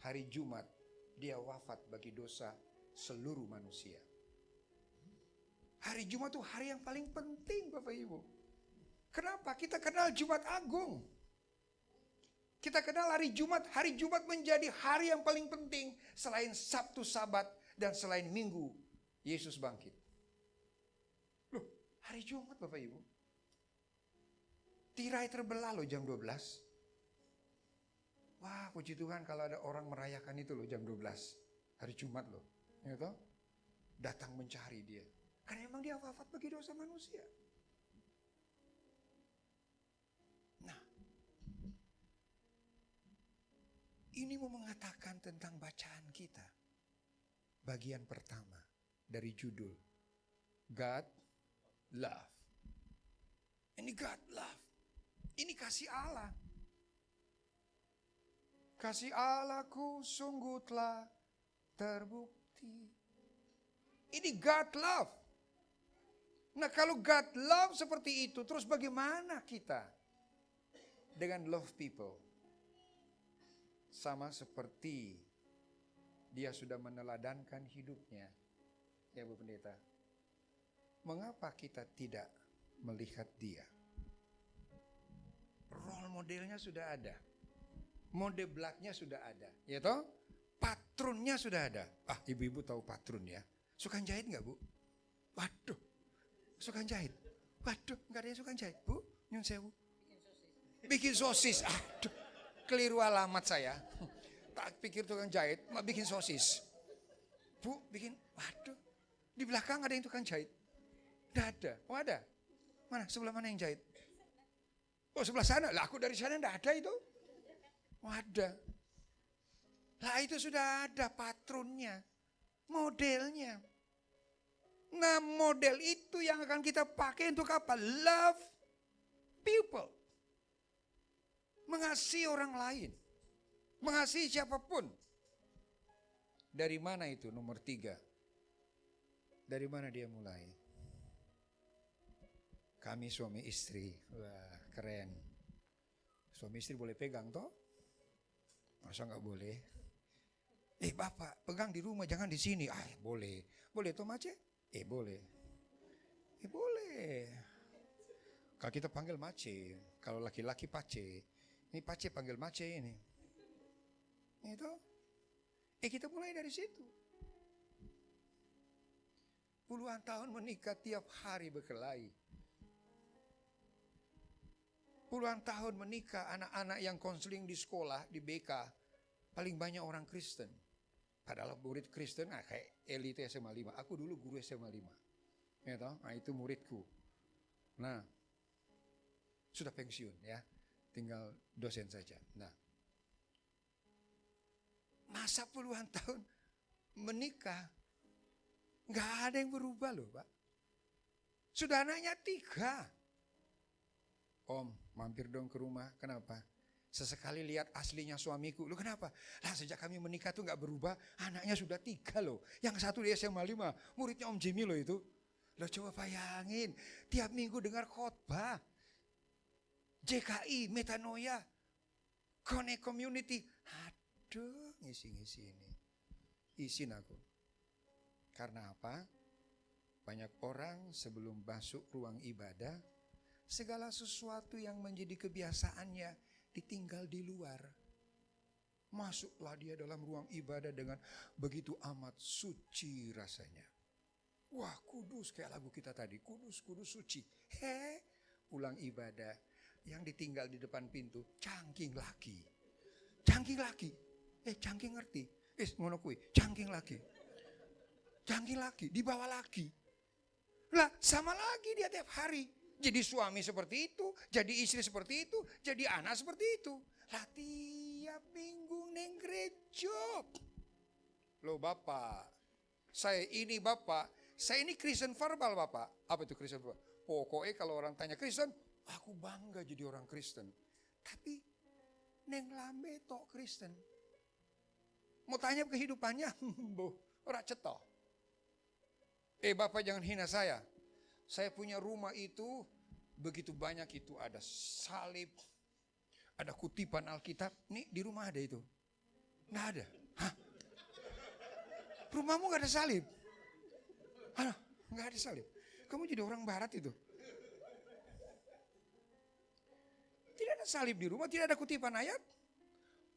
Hari Jumat dia wafat bagi dosa seluruh manusia. Hari Jumat itu hari yang paling penting Bapak Ibu. Kenapa? Kita kenal Jumat Agung. Kita kenal hari Jumat menjadi hari yang paling penting selain Sabtu Sabat dan selain Minggu Yesus bangkit. Loh, hari Jumat Bapak Ibu. Tirai terbelah loh jam 12. Wah, puji Tuhan kalau ada orang merayakan itu loh jam 12. Hari Jumat loh. Ya toh? Datang mencari dia. Karena emang dia wafat bagi dosa manusia. Nah, ini mau mengatakan tentang bacaan kita. Bagian pertama dari judul God Love. Ini God Love. Ini kasih Allah. Kasih Allahku sungguh telah terbukti. Ini God Love. Nah kalau God Love seperti itu, terus bagaimana kita dengan love people? Sama seperti dia sudah meneladankan hidupnya. Ya Bu Pendeta. Mengapa kita tidak melihat dia? Role modelnya sudah ada. Mode blacknya sudah ada. Ya toh? Patronnya sudah ada. Ibu-ibu tahu patron ya. Suka jahit gak Bu? Waduh. Suka jahit? Waduh, gak ada yang suka jahit Bu? Nyun sewu. Bikin sosis. Aduh, keliru alamat saya. Tak pikir tukang jahit, bikin sosis. Bu, bikin, waduh. Di belakang ada yang tukang jahit. Tidak ada. Oh ada? Mana? Sebelah mana yang jahit? Oh sebelah sana. Lah aku dari sana tidak ada itu. Oh ada. Lah itu sudah ada patronnya. Modelnya. Nah model itu yang akan kita pakai untuk apa? Love people. Mengasihi orang lain. Mengasihi siapapun. Dari mana itu nomor 3? Dari mana dia mulai? Kami suami istri. Wah keren. Suami istri boleh pegang toh? Masa gak boleh? Bapak pegang di rumah jangan di sini. Boleh. Boleh toh Mace? Boleh. Boleh. Kalau kita panggil Mace. Kalau laki-laki Pace. Ini Pace panggil Mace ini. Itu. Kita mulai dari situ. Puluhan tahun menikah tiap hari berkelahi. Puluhan tahun menikah, anak-anak yang konseling di sekolah, di BK, paling banyak orang Kristen. Padahal murid Kristen, kayak Eli itu SMA 5. Aku dulu guru SMA 5. Ya toh? Nah itu muridku. Nah, sudah pensiun ya. Tinggal dosen saja. Nah, masa puluhan tahun menikah, nggak ada yang berubah loh Pak. Sudah anaknya 3. Om, mampir dong ke rumah. Kenapa? Sesekali lihat aslinya suamiku. Loh kenapa? Lah sejak kami menikah tuh gak berubah. Anaknya sudah 3 loh. Yang satu di SMA 5. Muridnya Om Jimmy loh itu. Loh coba bayangin. Tiap minggu dengar khotbah. JKI, metanoia. Connect community. Aduh ngisi-ngisi ini. Isin aku. Karena apa? Banyak orang sebelum masuk ruang ibadah. Segala sesuatu yang menjadi kebiasaannya ditinggal di luar. Masuklah dia dalam ruang ibadah dengan begitu amat suci rasanya. Wah kudus kayak lagu kita tadi. Kudus, kudus, suci. Pulang ibadah. Yang ditinggal di depan pintu. Cangking lagi. Cangking lagi. Cangking ngerti. Ngono kuwi. Cangking lagi. Cangking lagi. Dibawa lagi. Lah sama lagi dia tiap hari. Jadi suami seperti itu, jadi istri seperti itu, jadi anak seperti itu. Lah tiap minggu neng gereja. Loh Bapak, saya ini Kristen verbal Bapak. Apa itu Kristen verbal? Pokoknya kalau orang tanya Kristen, aku bangga jadi orang Kristen. Tapi neng lambe tok Kristen. Mau tanya kehidupannya, boh, ora cetok. Bapak jangan hina saya. Saya punya rumah itu, begitu banyak itu ada salib, ada kutipan Alkitab. Nih di rumah ada itu. Nggak ada. Hah? Rumahmu nggak ada salib? Hah? Nggak ada salib. Kamu jadi orang barat itu. Tidak ada salib di rumah, tidak ada kutipan ayat.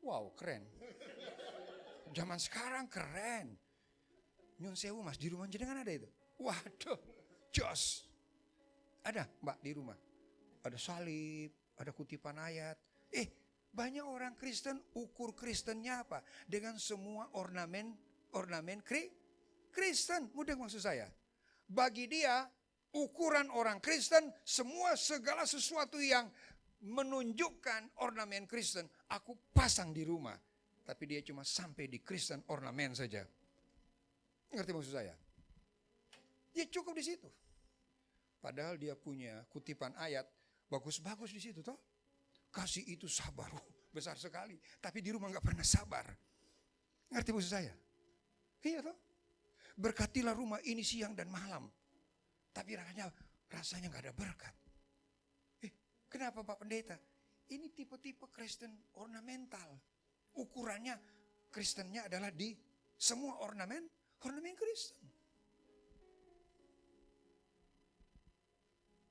Wow, keren. Zaman sekarang keren. Nyun sewu mas, di rumah jenengan ada itu? Waduh, jos. Ada mbak di rumah. Ada salib, ada kutipan ayat. Banyak orang Kristen, ukur Kristennya apa? Dengan semua ornamen Kristen. Mudah maksud saya. Bagi dia, ukuran orang Kristen, segala sesuatu yang menunjukkan ornamen Kristen, aku pasang di rumah. Tapi dia cuma sampai di Kristen ornamen saja. Ngerti maksud saya? Dia cukup di situ. Padahal dia punya kutipan ayat bagus-bagus di situ toh. Kasih itu sabar, besar sekali. Tapi di rumah nggak pernah sabar. Ngerti maksud saya? Iya toh. Berkatilah rumah ini siang dan malam. Tapi rasanya nggak ada berkat. Kenapa Pak Pendeta? Ini tipe-tipe Kristen ornamental. Ukurannya Kristennya adalah di semua ornamen Kristen.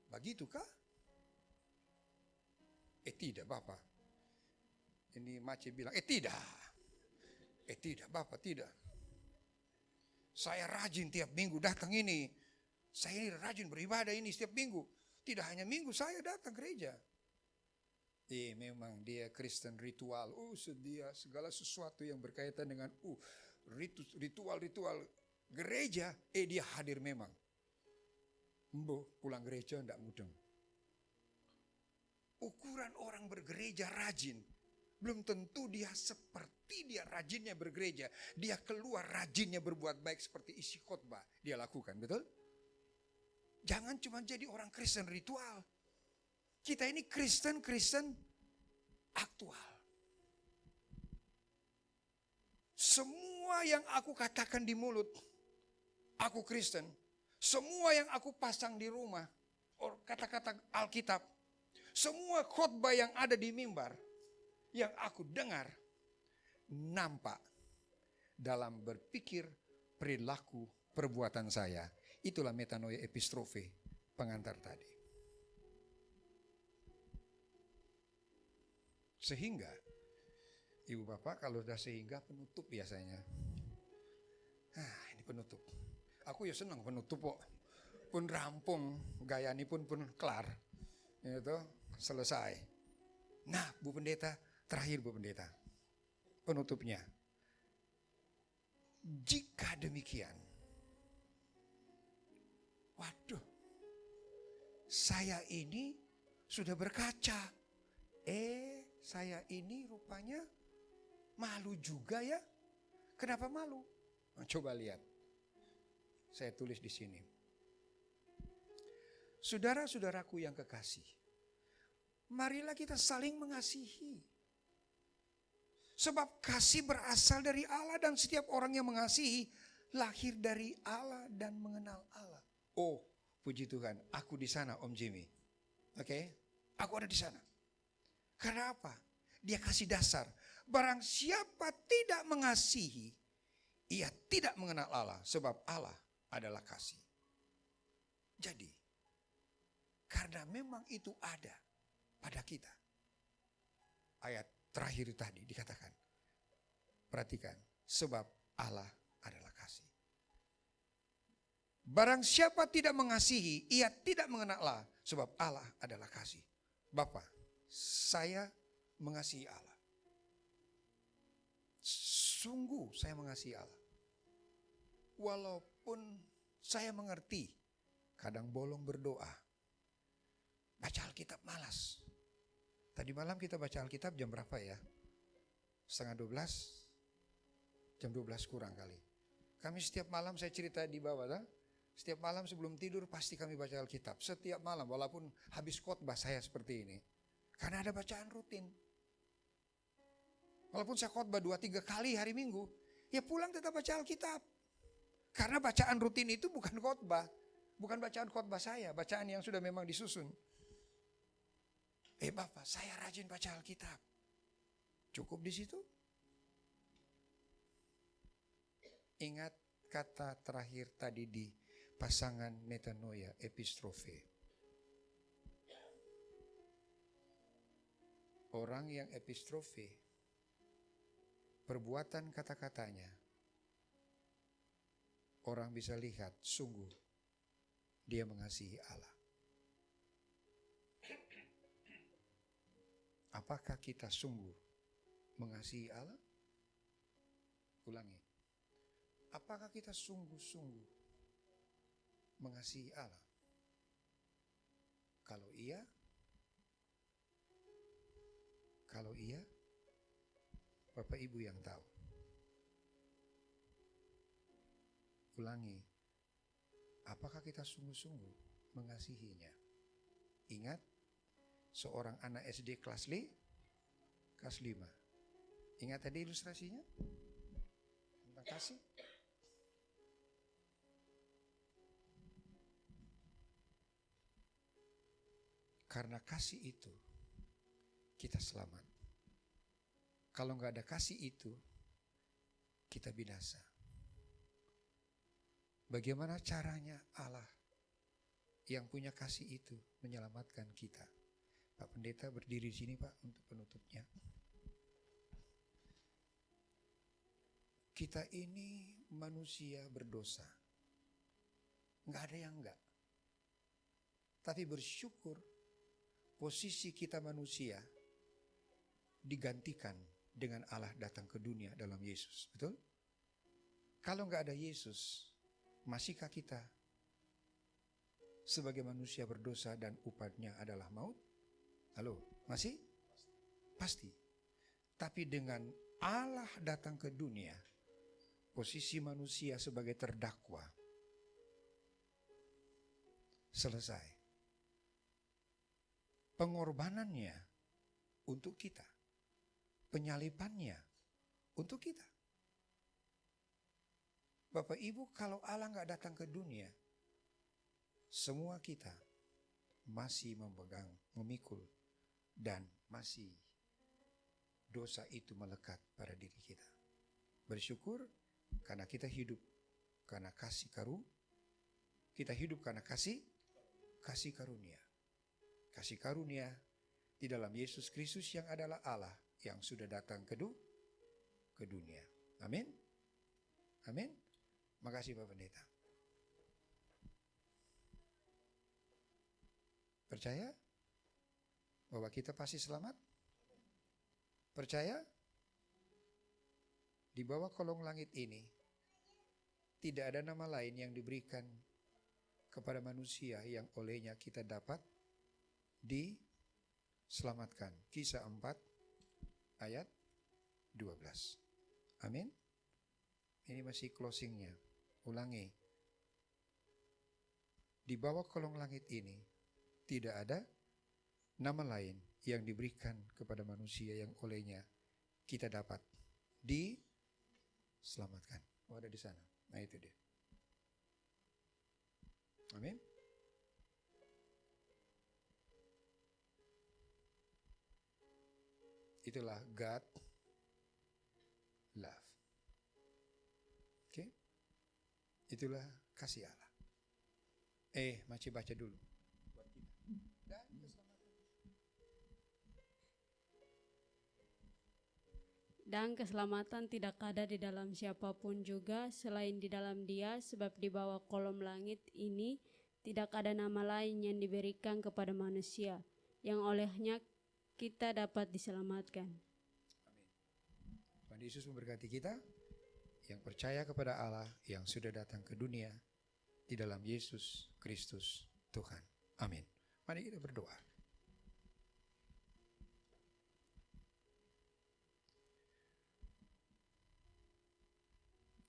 Begitukah? Tidak Bapak. Ini Mace bilang, tidak. Tidak Bapak, tidak. Saya rajin tiap minggu datang ini. Saya ini rajin beribadah ini setiap minggu. Tidak hanya minggu saya datang gereja. Memang dia Kristen ritual. Dia segala sesuatu yang berkaitan dengan ritual gereja. Dia hadir memang. Pulang gereja enggak mudeng. Ukuran orang bergereja rajin. Belum tentu dia seperti dia rajinnya bergereja. Dia keluar rajinnya berbuat baik seperti isi khotbah. Dia lakukan, betul? Jangan cuma jadi orang Kristen ritual. Kita ini Kristen aktual. Semua yang aku katakan di mulut, aku Kristen. Semua yang aku pasang di rumah, kata-kata Alkitab, semua khotbah yang ada di mimbar, yang aku dengar, nampak dalam berpikir, perilaku, perbuatan saya. Itulah metanoia epistrofe pengantar tadi. Sehingga, Ibu Bapak kalau sudah sehingga penutup biasanya. Ini penutup. Aku ya senang penutup kok. Pun rampung, gaya ini pun kelar. Itu selesai. Nah Bu Pendeta, terakhir Bu Pendeta. Penutupnya. Jika demikian. Waduh. Saya ini sudah berkaca. Saya ini rupanya malu juga ya. Kenapa malu? Nah, coba lihat. Saya tulis di sini. Saudara-saudaraku yang kekasih, marilah kita saling mengasihi. Sebab kasih berasal dari Allah dan setiap orang yang mengasihi lahir dari Allah dan mengenal Allah. Oh, puji Tuhan, aku di sana Om Jimmy. Oke, aku ada di sana. Karena apa? Dia kasih dasar. Barang siapa tidak mengasihi, ia tidak mengenal Allah. Sebab Allah adalah kasih. Jadi, karena memang itu ada pada kita. Ayat terakhir tadi dikatakan. Perhatikan, sebab Allah adalah kasih. Barang siapa tidak mengasihi, ia tidak mengenal Allah. Sebab Allah adalah kasih. Bapa, saya mengasihi Allah. Sungguh saya mengasihi Allah. Walaupun saya mengerti, kadang bolong berdoa. Baca Alkitab malas. Tadi malam kita baca Alkitab jam berapa ya? 11:30? Jam 12 kurang kali. Kami setiap malam, saya cerita di bawah, setiap malam sebelum tidur pasti kami baca Alkitab. Setiap malam, walaupun habis khotbah saya seperti ini. Karena ada bacaan rutin. Walaupun saya khotbah 2-3 kali hari Minggu, ya pulang tetap baca Alkitab. Karena bacaan rutin itu bukan khotbah. Bukan bacaan khotbah saya, bacaan yang sudah memang disusun. Bapak, saya rajin baca Alkitab. Cukup di situ? Ingat kata terakhir tadi di pasangan metanoia, epistrofe. Orang yang epistrofe, perbuatan kata-katanya, orang bisa lihat sungguh dia mengasihi Allah. Apakah kita sungguh mengasihi Allah? Ulangi. Apakah kita sungguh-sungguh mengasihi Allah? Kalau iya, Bapak Ibu yang tahu. Ulangi. Apakah kita sungguh-sungguh mengasihinya? Ingat, seorang anak SD kelas 5. Ingat tadi ilustrasinya? Tentang kasih. Karena kasih itu, kita selamat. Kalau nggak ada kasih itu, kita binasa. Bagaimana caranya Allah yang punya kasih itu menyelamatkan kita? Pak Pendeta berdiri di sini Pak untuk penutupnya. Kita ini manusia berdosa. Nggak ada yang enggak. Tapi bersyukur posisi kita manusia digantikan dengan Allah datang ke dunia dalam Yesus. Betul? Kalau nggak ada Yesus, masihkah kita sebagai manusia berdosa dan upahnya adalah maut? Halo, masih? Pasti. Tapi dengan Allah datang ke dunia, posisi manusia sebagai terdakwa selesai. Pengorbanannya untuk kita, penyalibannya untuk kita. Bapak Ibu, kalau Allah nggak datang ke dunia, semua kita masih memegang, memikul, dan masih dosa itu melekat pada diri kita. Bersyukur karena kita hidup karena kasih kita hidup karena kasih karunia. Kasih karunia di dalam Yesus Kristus yang adalah Allah yang sudah datang ke dunia. Amin. Amin. Makasih Pak Pendeta. Percaya bahwa kita pasti selamat? Percaya? Di bawah kolong langit ini tidak ada nama lain yang diberikan kepada manusia yang olehnya kita dapat diselamatkan. Kisah 4 ayat 12. Amin. Ini masih closingnya. Ulangi. Di bawah kolong langit ini tidak ada nama lain yang diberikan kepada manusia yang olehnya kita dapat diselamatkan. Oh, ada di sana. Nah, itu dia. Amin. Itulah God love. Oke? Itulah kasih Allah. Masih baca dulu. Dan keselamatan tidak ada di dalam siapapun juga selain di dalam Dia, sebab di bawah kolom langit ini tidak ada nama lain yang diberikan kepada manusia yang olehnya kita dapat diselamatkan. Tuhan Yesus memberkati kita yang percaya kepada Allah yang sudah datang ke dunia di dalam Yesus Kristus Tuhan. Amin. Mari kita berdoa.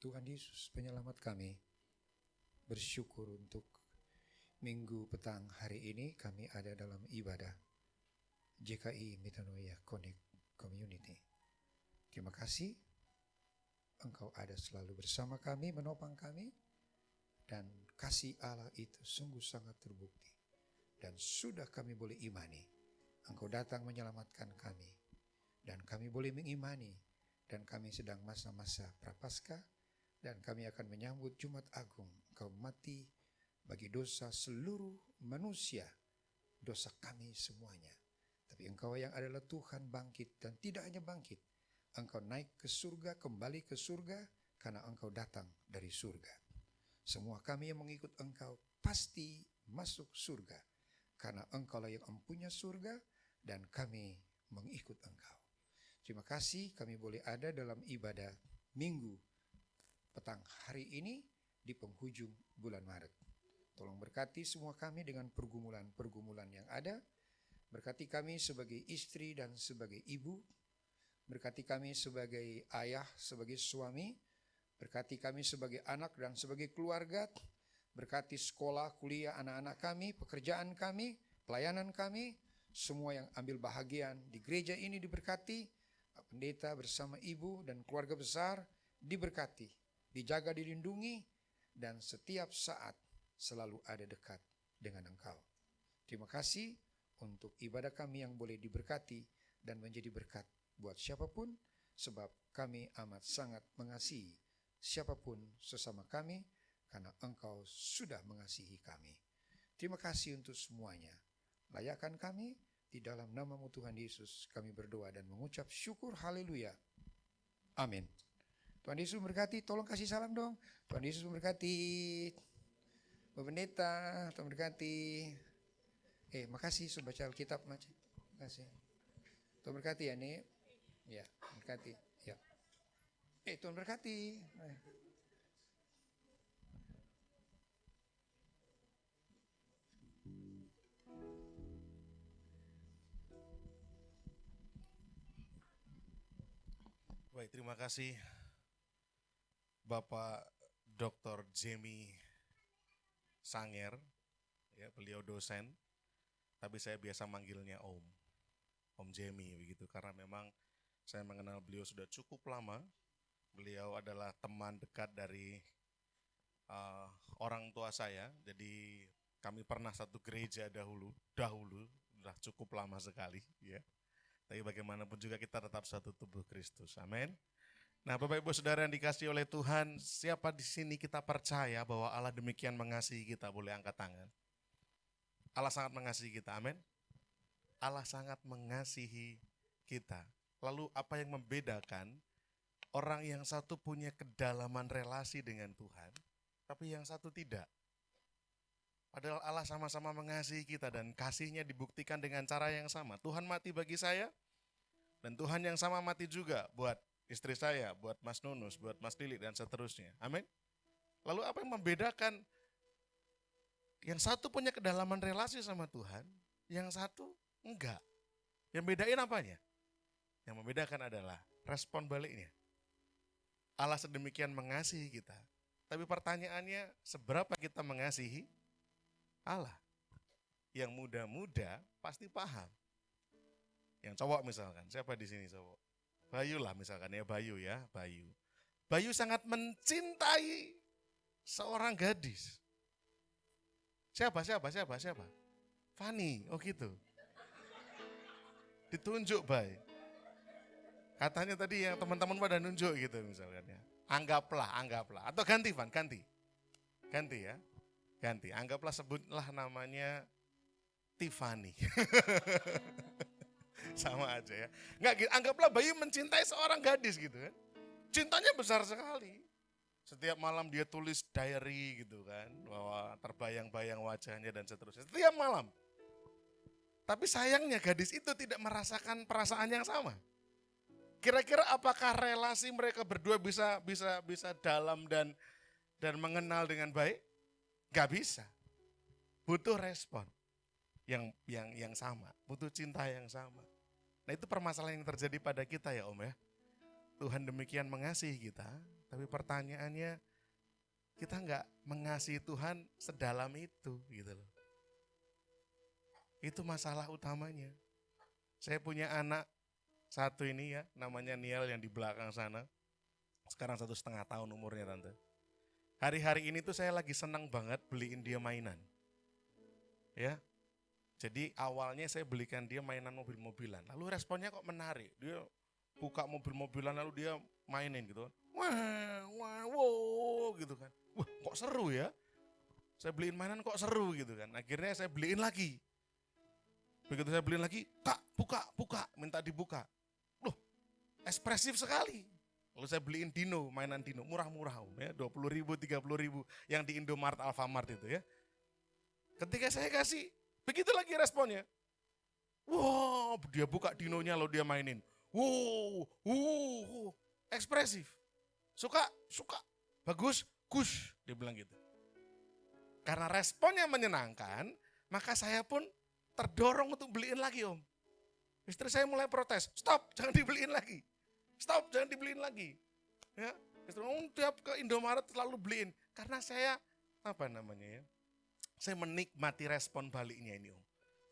Tuhan Yesus penyelamat kami, bersyukur untuk minggu petang hari ini kami ada dalam ibadah JKI Metanoia Connect Community. Terima kasih Engkau ada selalu bersama kami, menopang kami, dan kasih Allah itu sungguh sangat terbukti. Dan sudah kami boleh imani, Engkau datang menyelamatkan kami, dan kami boleh mengimani, dan kami sedang masa-masa Prapaskah, dan kami akan menyambut Jumat Agung. Engkau mati bagi dosa seluruh manusia, dosa kami semuanya. Tapi Engkau yang adalah Tuhan bangkit, dan tidak hanya bangkit, Engkau naik ke surga, kembali ke surga, karena Engkau datang dari surga. Semua kami yang mengikut Engkau pasti masuk surga, karena Engkau lah yang empunya surga, dan kami mengikut Engkau. Terima kasih kami boleh ada dalam ibadah minggu petang hari ini di penghujung bulan Maret. Tolong berkati semua kami dengan pergumulan-pergumulan yang ada. Berkati kami sebagai istri dan sebagai ibu. Berkati kami sebagai ayah, sebagai suami. Berkati kami sebagai anak dan sebagai keluarga. Berkati sekolah, kuliah anak-anak kami, pekerjaan kami, pelayanan kami. Semua yang ambil bahagian di gereja ini diberkati. Pak Pendeta bersama ibu dan keluarga besar diberkati, dijaga, dilindungi, dan setiap saat selalu ada dekat dengan Engkau. Terima kasih untuk ibadah kami yang boleh diberkati dan menjadi berkat buat siapapun, sebab kami amat sangat mengasihi siapapun sesama kami, karena Engkau sudah mengasihi kami. Terima kasih untuk semuanya. Layakkan kami di dalam nama-Mu Tuhan Yesus, kami berdoa dan mengucap syukur, haleluya. Amin. Tuhan Yesus memberkati, tolong kasih salam dong. Tuhan Yesus memberkati. Bapak Pendeta, Tuhan memberkati. Makasih sudah baca Alkitab, makasih. Tuhan berkati ya, Nek. Ya, berkati. Ya. Tuhan berkati. Baik, terima kasih Bapak Dr. Jamie Sanger, ya, beliau dosen, tapi saya biasa manggilnya Om Jamie begitu, karena memang saya mengenal beliau sudah cukup lama. Beliau adalah teman dekat dari orang tua saya, jadi kami pernah satu gereja dahulu, sudah cukup lama sekali, ya. Tapi bagaimanapun juga kita tetap satu tubuh Kristus, amin. Nah, Bapak Ibu Saudara yang dikasihi oleh Tuhan, siapa di sini kita percaya bahwa Allah demikian mengasihi kita, boleh angkat tangan. Allah sangat mengasihi kita, amin. Allah sangat mengasihi kita. Lalu apa yang membedakan orang yang satu punya kedalaman relasi dengan Tuhan, tapi yang satu tidak? Padahal Allah sama-sama mengasihi kita dan kasihnya dibuktikan dengan cara yang sama. Tuhan mati bagi saya, dan Tuhan yang sama mati juga buat istri saya, buat Mas Nunus, buat Mas Lili, dan seterusnya. Amin. Lalu apa yang membedakan? Yang satu punya kedalaman relasi sama Tuhan, yang satu enggak. Yang bedain apanya? Yang membedakan adalah respon baliknya. Allah sedemikian mengasihi kita, tapi pertanyaannya, seberapa kita mengasihi Allah? Yang muda-muda pasti paham. Yang cowok misalkan, siapa di sini cowok? Bayu lah misalkan ya, Bayu ya, Bayu. Bayu sangat mencintai seorang gadis. Siapa? Fani, oh gitu. Ditunjuk, Bay. Katanya tadi yang teman-teman pada nunjuk gitu misalkan ya. Anggaplah. Atau ganti, Van, ganti. Ganti ya. Ganti. Anggaplah sebutlah namanya Tiffany. Sama aja ya. Enggak, anggaplah Bayu mencintai seorang gadis gitu kan. Cintanya besar sekali. Setiap malam dia tulis diary gitu kan. Bahwa terbayang-bayang wajahnya dan seterusnya. Setiap malam. Tapi sayangnya gadis itu tidak merasakan perasaan yang sama. Kira-kira apakah relasi mereka berdua bisa dalam dan mengenal dengan baik? Gak bisa. Butuh respon yang sama, butuh cinta yang sama. Nah itu permasalahan yang terjadi pada kita ya Om ya. Tuhan demikian mengasihi kita, tapi pertanyaannya kita nggak mengasihi Tuhan sedalam itu gitu loh. Itu masalah utamanya. Saya punya anak satu ini ya, namanya Niel yang di belakang sana. Sekarang 1,5 tahun umurnya tante. Hari-hari ini tuh saya lagi senang banget beliin dia mainan. Ya, jadi awalnya saya belikan dia mainan mobil-mobilan. Lalu responnya kok menarik. Dia buka mobil-mobilan lalu dia mainin gitu kan. Wah, wow gitu kan. Wah kok seru ya. Saya beliin mainan kok seru gitu kan. Akhirnya saya beliin lagi. Begitu saya beliin lagi, Kak buka, minta dibuka. Loh, ekspresif sekali. Lalu saya beliin Dino, mainan Dino, murah-murah Om ya, 20.000, 30.000 yang di Indomart, Alfamart itu ya. Ketika saya kasih, begitu lagi responnya. Wow, dia buka Dinonya lalu dia mainin. Wow, ekspresif. Suka, bagus, kush, dia bilang gitu. Karena responnya menyenangkan, maka saya pun terdorong untuk beliin lagi Om. Istri saya mulai protes, stop, jangan dibeliin lagi. Stop, jangan dibeliin lagi. Ya, istri tiap ke Indomaret selalu beliin. Karena saya, saya menikmati respon baliknya ini Om.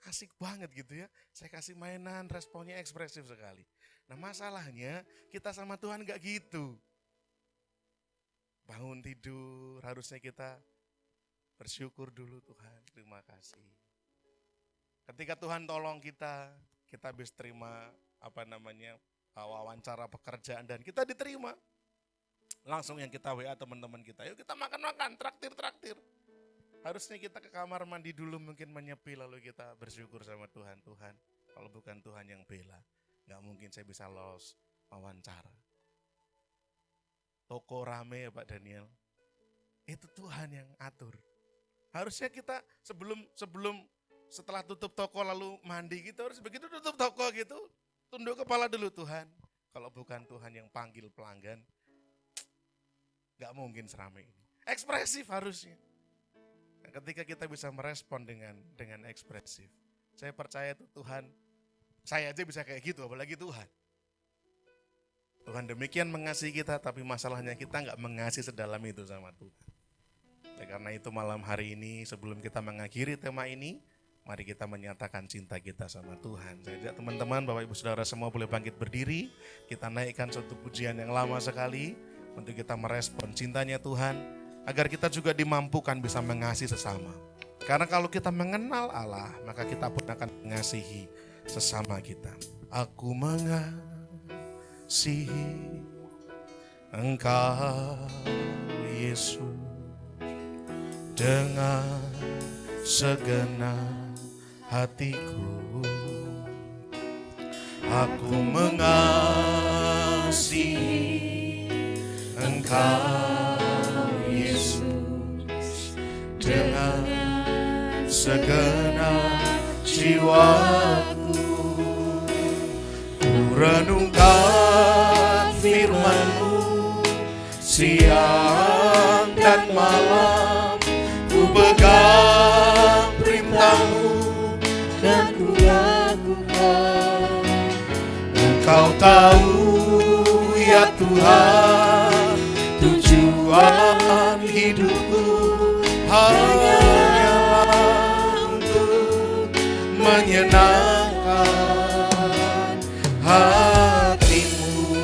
Asik banget gitu ya. Saya kasih mainan, responnya ekspresif sekali. Nah masalahnya, kita sama Tuhan gak gitu. Bangun tidur, harusnya kita bersyukur dulu Tuhan, terima kasih. Ketika Tuhan tolong kita habis terima wawancara pekerjaan dan kita diterima. Langsung yang kita WA teman-teman kita, yuk kita makan-makan, traktir. Harusnya kita ke kamar mandi dulu mungkin menyepi lalu kita bersyukur sama Tuhan. Tuhan, kalau bukan Tuhan yang bela, gak mungkin saya bisa lolos wawancara. Toko rame ya Pak Daniel, itu Tuhan yang atur. Harusnya kita setelah tutup toko lalu mandi gitu, harus begitu tutup toko gitu, tunduk kepala dulu Tuhan. Kalau bukan Tuhan yang panggil pelanggan, gak mungkin seramai ini. Ekspresif harusnya. Nah, ketika kita bisa merespon dengan ekspresif, saya percaya itu Tuhan, saya aja bisa kayak gitu, apalagi Tuhan. Tuhan demikian mengasihi kita, tapi masalahnya kita gak mengasihi sedalam itu sama Tuhan. Ya, karena itu malam hari ini sebelum kita mengakhiri tema ini, mari kita menyatakan cinta kita sama Tuhan. Saya ajak teman-teman, Bapak Ibu Saudara semua boleh bangkit berdiri. Kita naikkan suatu pujian yang lama sekali untuk kita merespon cintanya Tuhan, agar kita juga dimampukan bisa mengasihi sesama. Karena kalau kita mengenal Allah, maka kita pun akan mengasihi sesama kita. Aku mengasihi Engkau Yesus dengan segenap hatiku. Aku mengasihi Engkau Yesus dengan segenap jiwaku. Ku renungkan firman-Mu siang dan malam, ku pegang perintah-Mu dan ku lakukan. Engkau tahu ya Tuhan, tujuan hidupku hanyalah untuk menyenangkan hati-Mu.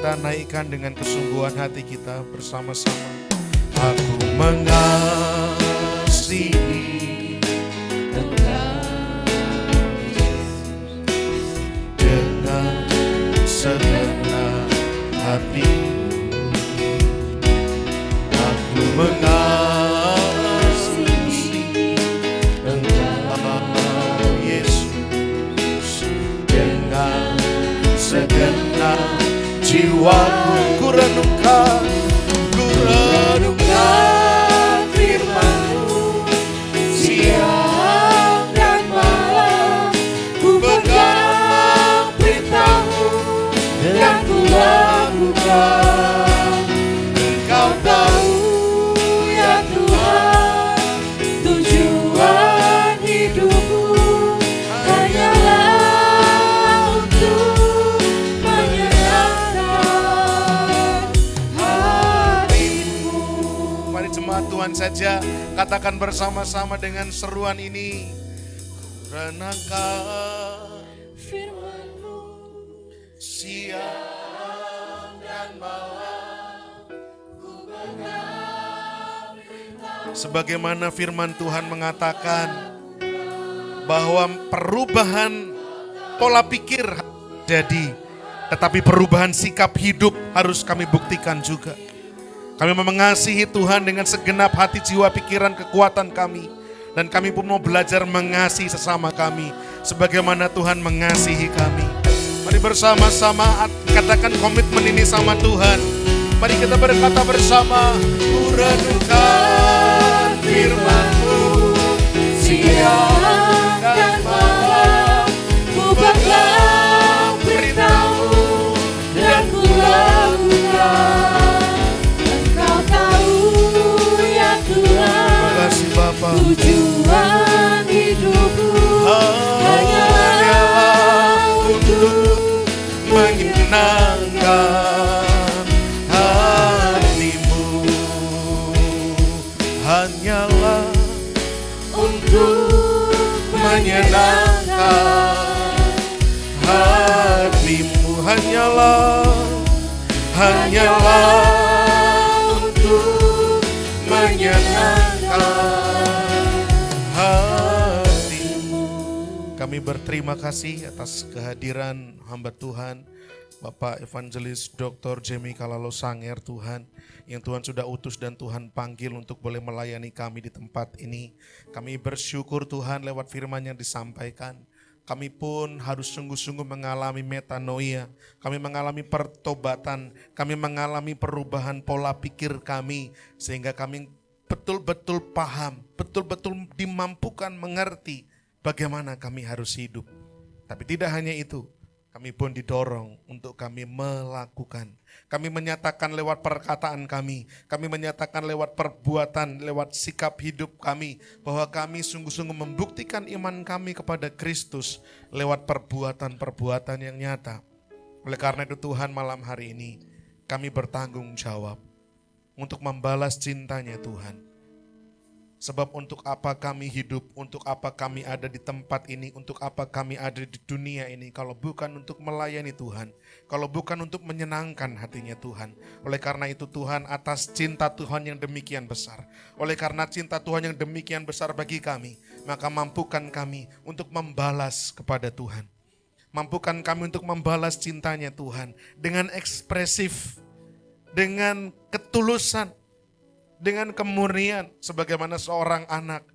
kita naikkan dengan kesungguhan hati kita bersama-sama. Aku mengasihi dengan segenap hatiku. Aku mengasihi Engkau Yesus dengan segenap jiwaku. Ku renungkan firman-Mu siang dan malam. Ku pegang perintah-Mu dan ku lakukan. Engkau tahu ya Tuhan, tujuan hidupku hanyalah untuk menyenangkan hati-Mu. Mari jemaat Tuhan saja katakan bersama-sama dengan seruan ini. Renangkan firman-Mu siang dan malam. Sebagaimana firman Tuhan mengatakan bahwa perubahan pola pikir jadi, tetapi perubahan sikap hidup harus kami buktikan juga. Kami mengasihi Tuhan dengan segenap hati, jiwa, pikiran, kekuatan kami. Dan kami pun mau belajar mengasihi sesama kami sebagaimana Tuhan mengasihi kami. Mari bersama-sama katakan komitmen ini sama Tuhan. Mari kita berkata bersama. Ku renungkan firman-Mu siang dan malam. Ku pegang perintah-Mu dan ku lakukan. Engkau tahu ya Tuhan, terima kasih Bapa, tujuan hidupku hanyalah untuk menyenangkan hati-Mu. Hanyalah untuk menyenangkan hati-Mu. Hanyalah untuk menyenangkan hati-Mu. Kami berterima kasih atas kehadiran hamba Tuhan Bapak Evangelis Dr. Jemi Kalalo Sanger, Tuhan, yang Tuhan sudah utus dan Tuhan panggil untuk boleh melayani kami di tempat ini. Kami bersyukur Tuhan lewat firman yang disampaikan. Kami pun harus sungguh-sungguh mengalami metanoia. Kami mengalami pertobatan. Kami mengalami perubahan pola pikir kami. Sehingga kami betul-betul paham, betul-betul dimampukan mengerti bagaimana kami harus hidup. Tapi tidak hanya itu, kami pun didorong untuk kami melakukan. Kami menyatakan lewat perkataan kami menyatakan lewat perbuatan, lewat sikap hidup kami, bahwa kami sungguh-sungguh membuktikan iman kami kepada Kristus lewat perbuatan-perbuatan yang nyata. Oleh karena itu Tuhan, malam hari ini kami bertanggung jawab untuk membalas cintanya Tuhan. Sebab untuk apa kami hidup, untuk apa kami ada di tempat ini, untuk apa kami ada di dunia ini, kalau bukan untuk melayani Tuhan, kalau bukan untuk menyenangkan hatinya Tuhan. Oleh karena itu Tuhan, atas cinta Tuhan yang demikian besar, oleh karena cinta Tuhan yang demikian besar bagi kami, maka mampukan kami untuk membalas kepada Tuhan. Mampukan kami untuk membalas cintanya Tuhan dengan ekspresif, dengan ketulusan, dengan kemurnian, sebagaimana seorang anak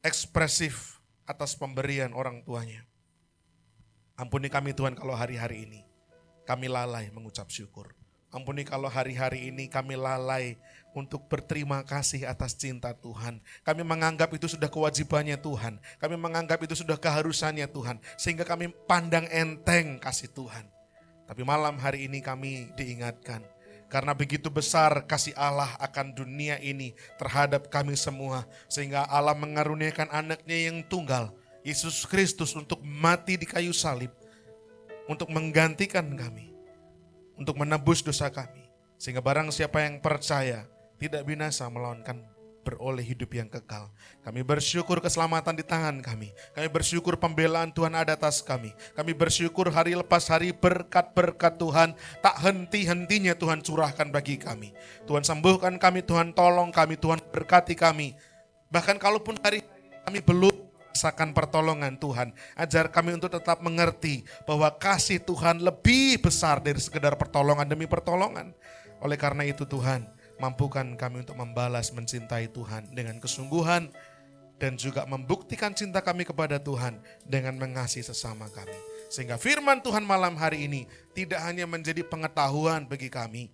ekspresif atas pemberian orang tuanya. Ampuni kami Tuhan kalau hari-hari ini kami lalai mengucap syukur. Ampuni kalau hari-hari ini kami lalai untuk berterima kasih atas cinta Tuhan. Kami menganggap itu sudah kewajibannya Tuhan. Kami menganggap itu sudah keharusannya Tuhan. Sehingga kami pandang enteng kasih Tuhan. Tapi malam hari ini kami diingatkan, karena begitu besar kasih Allah akan dunia ini terhadap kami semua. Sehingga Allah mengaruniakan anaknya yang tunggal, Yesus Kristus, untuk mati di kayu salib. Untuk menggantikan kami, untuk menebus dosa kami. Sehingga barang siapa yang percaya tidak binasa melainkan beroleh hidup yang kekal. Kami bersyukur keselamatan di tangan kami. Kami bersyukur pembelaan Tuhan ada atas kami. Kami bersyukur hari lepas hari berkat-berkat Tuhan tak henti-hentinya Tuhan curahkan bagi kami. Tuhan sembuhkan kami, Tuhan tolong kami, Tuhan berkati kami. Bahkan kalaupun hari kami belum merasakan pertolongan Tuhan, ajar kami untuk tetap mengerti bahwa kasih Tuhan lebih besar dari sekedar pertolongan demi pertolongan. Oleh karena itu Tuhan, mampukan kami untuk membalas mencintai Tuhan dengan kesungguhan dan juga membuktikan cinta kami kepada Tuhan dengan mengasihi sesama kami. Sehingga firman Tuhan malam hari ini tidak hanya menjadi pengetahuan bagi kami,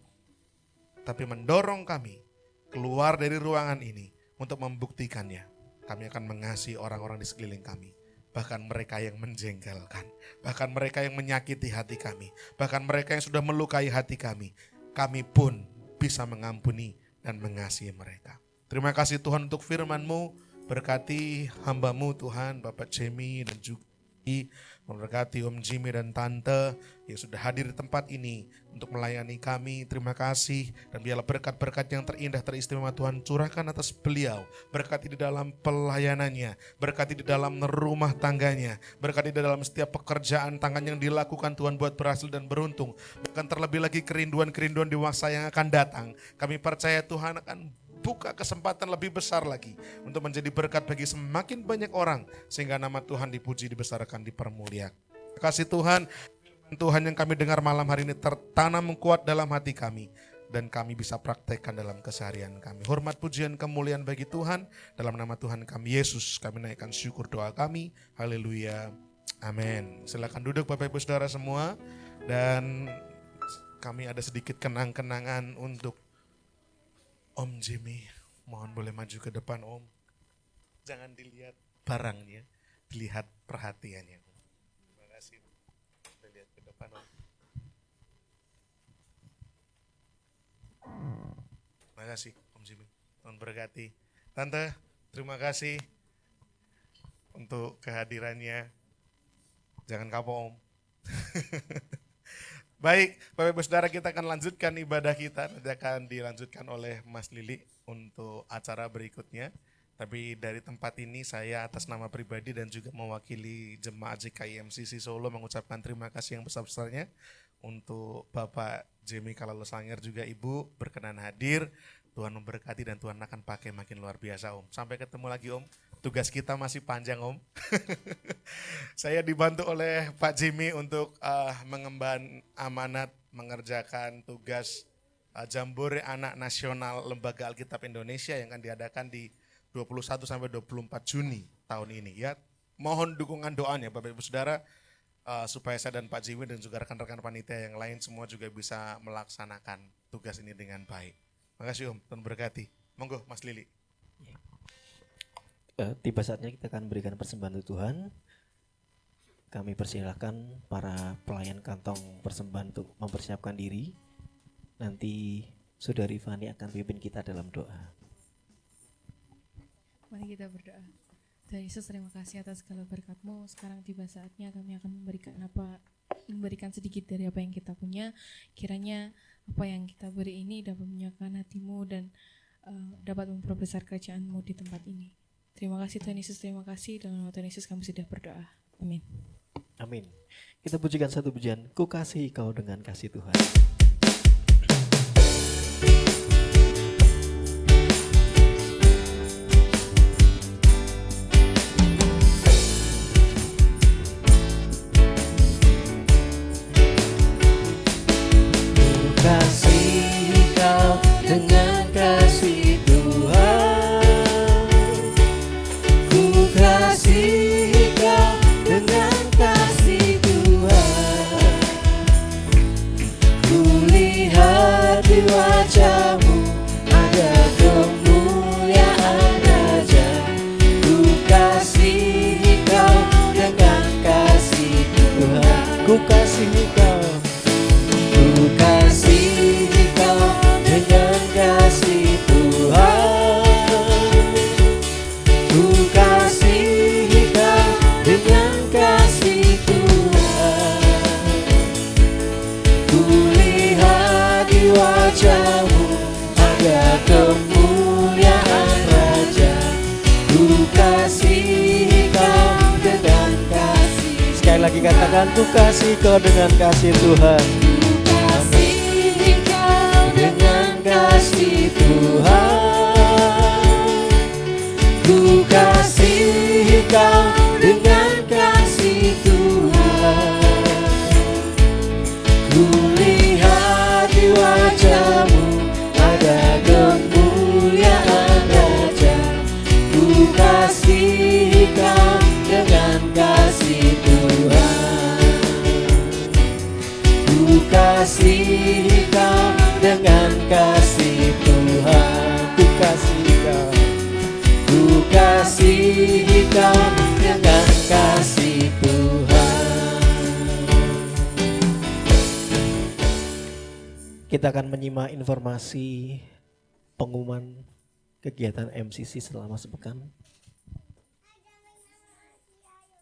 tapi mendorong kami keluar dari ruangan ini untuk membuktikannya. Kami akan mengasihi orang-orang di sekeliling kami. Bahkan mereka yang menjengkelkan, bahkan mereka yang menyakiti hati kami, bahkan mereka yang sudah melukai hati kami. Kami pun bisa mengampuni dan mengasihi mereka. Terima kasih Tuhan untuk firman-Mu. Berkati hamba-Mu Tuhan, Bapak Jamie dan juga memberkati Om Jimmy dan Tante yang sudah hadir di tempat ini untuk melayani kami. Terima kasih, dan biarlah berkat-berkat yang terindah teristimewa Tuhan curahkan atas beliau. Berkati di dalam pelayanannya, berkati di dalam rumah tangganya, berkati di dalam setiap pekerjaan tangan yang dilakukan Tuhan buat berhasil dan beruntung. Bahkan terlebih lagi kerinduan-kerinduan di masa yang akan datang. Kami percaya Tuhan akan buka kesempatan lebih besar lagi untuk menjadi berkat bagi semakin banyak orang, sehingga nama Tuhan dipuji, dibesarkan, dipermuliakan. Terima kasih Tuhan, Tuhan yang kami dengar malam hari ini tertanam kuat dalam hati kami dan kami bisa praktekkan dalam keseharian kami. Hormat, pujian, kemuliaan bagi Tuhan. Dalam nama Tuhan kami Yesus kami naikkan syukur doa kami. Haleluya. Amin. Silakan duduk Bapak Ibu Saudara semua, dan kami ada sedikit kenang-kenangan untuk Om Jimmy. Mohon boleh maju ke depan Om. Jangan dilihat barangnya, dilihat perhatiannya. Terima kasih. Kita lihat ke depan Om. Terima kasih Om Jimmy. Tuhan berkati. Tante, terima kasih untuk kehadirannya. Jangan kapok Om. Baik, Bapak Ibu Saudara, kita akan lanjutkan ibadah kita. Nanti akan dilanjutkan oleh Mas Lili untuk acara berikutnya. Tapi dari tempat ini saya atas nama pribadi dan juga mewakili jemaat JKIMCC Solo mengucapkan terima kasih yang besar-besarnya untuk Bapak Jamie Kalalosangir, juga Ibu berkenan hadir. Tuhan memberkati dan Tuhan akan pakai makin luar biasa Om. Sampai ketemu lagi Om. Tugas kita masih panjang Om. Saya dibantu oleh Pak Jimmy untuk mengemban amanat mengerjakan tugas Jambore Anak Nasional Lembaga Alkitab Indonesia yang akan diadakan di 21 sampai 24 Juni tahun ini. Ya, mohon dukungan doanya Bapak Ibu Saudara supaya saya dan Pak Jimmy dan juga rekan-rekan panitia yang lain semua juga bisa melaksanakan tugas ini dengan baik. Terima kasih Om, Tuhan berkati. Monggo Mas Lili. Tiba saatnya kita akan berikan persembahan untuk Tuhan. Kami persilahkan para pelayan kantong persembahan untuk mempersiapkan diri. Nanti Saudari Fani akan pimpin kita dalam doa. Mari kita berdoa. Tuhan Yesus, terima kasih atas segala berkat-Mu. Sekarang tiba saatnya kami akan memberikan sedikit dari apa yang kita punya. Kiranya apa yang kita beri ini dapat menyukakan hati-Mu dan dapat memperbesar kerajaan-Mu di tempat ini. Terima kasih Tuhan Yesus, terima kasih. Dalam nama Tuhan Yesus kami sudah berdoa. Amin. Amin. Kita pujikan satu pujian, Ku kasihi kau dengan kasih Tuhan. Ku kasihi kau dengan kasih Tuhan. Ku kasihi kau dengan kasih Tuhan. Ku Ku kasihi kau dengan kasih. Sekali lagi katakan, ku kasih kau dengan kasih Tuhan. Ku kasihi kau Dengan kasih Tuhan. Ku kasihi kau dengan kasih Tuhan. Ku lihat di wajahmu ada kemuliaan Raja. Ku kasihi kau dengan kasih Tuhan. Ku kasihi kau dengan kasih Tuhan. Ku kasihi kau. Ku kasihi kau dengan kasih Tuhan. Kita akan menyimak informasi pengumuman kegiatan MCC selama sepekan.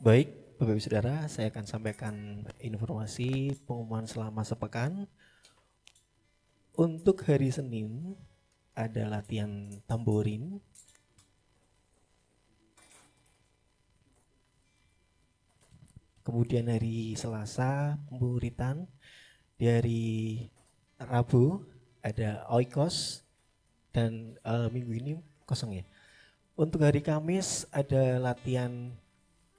Baik, Bapak Ibu Saudara, saya akan sampaikan informasi pengumuman selama sepekan. Untuk hari Senin ada latihan tamborin. Kemudian hari Selasa pemuritan. Di hari Rabu ada oikos. Dan minggu ini kosong ya. Untuk hari Kamis ada latihan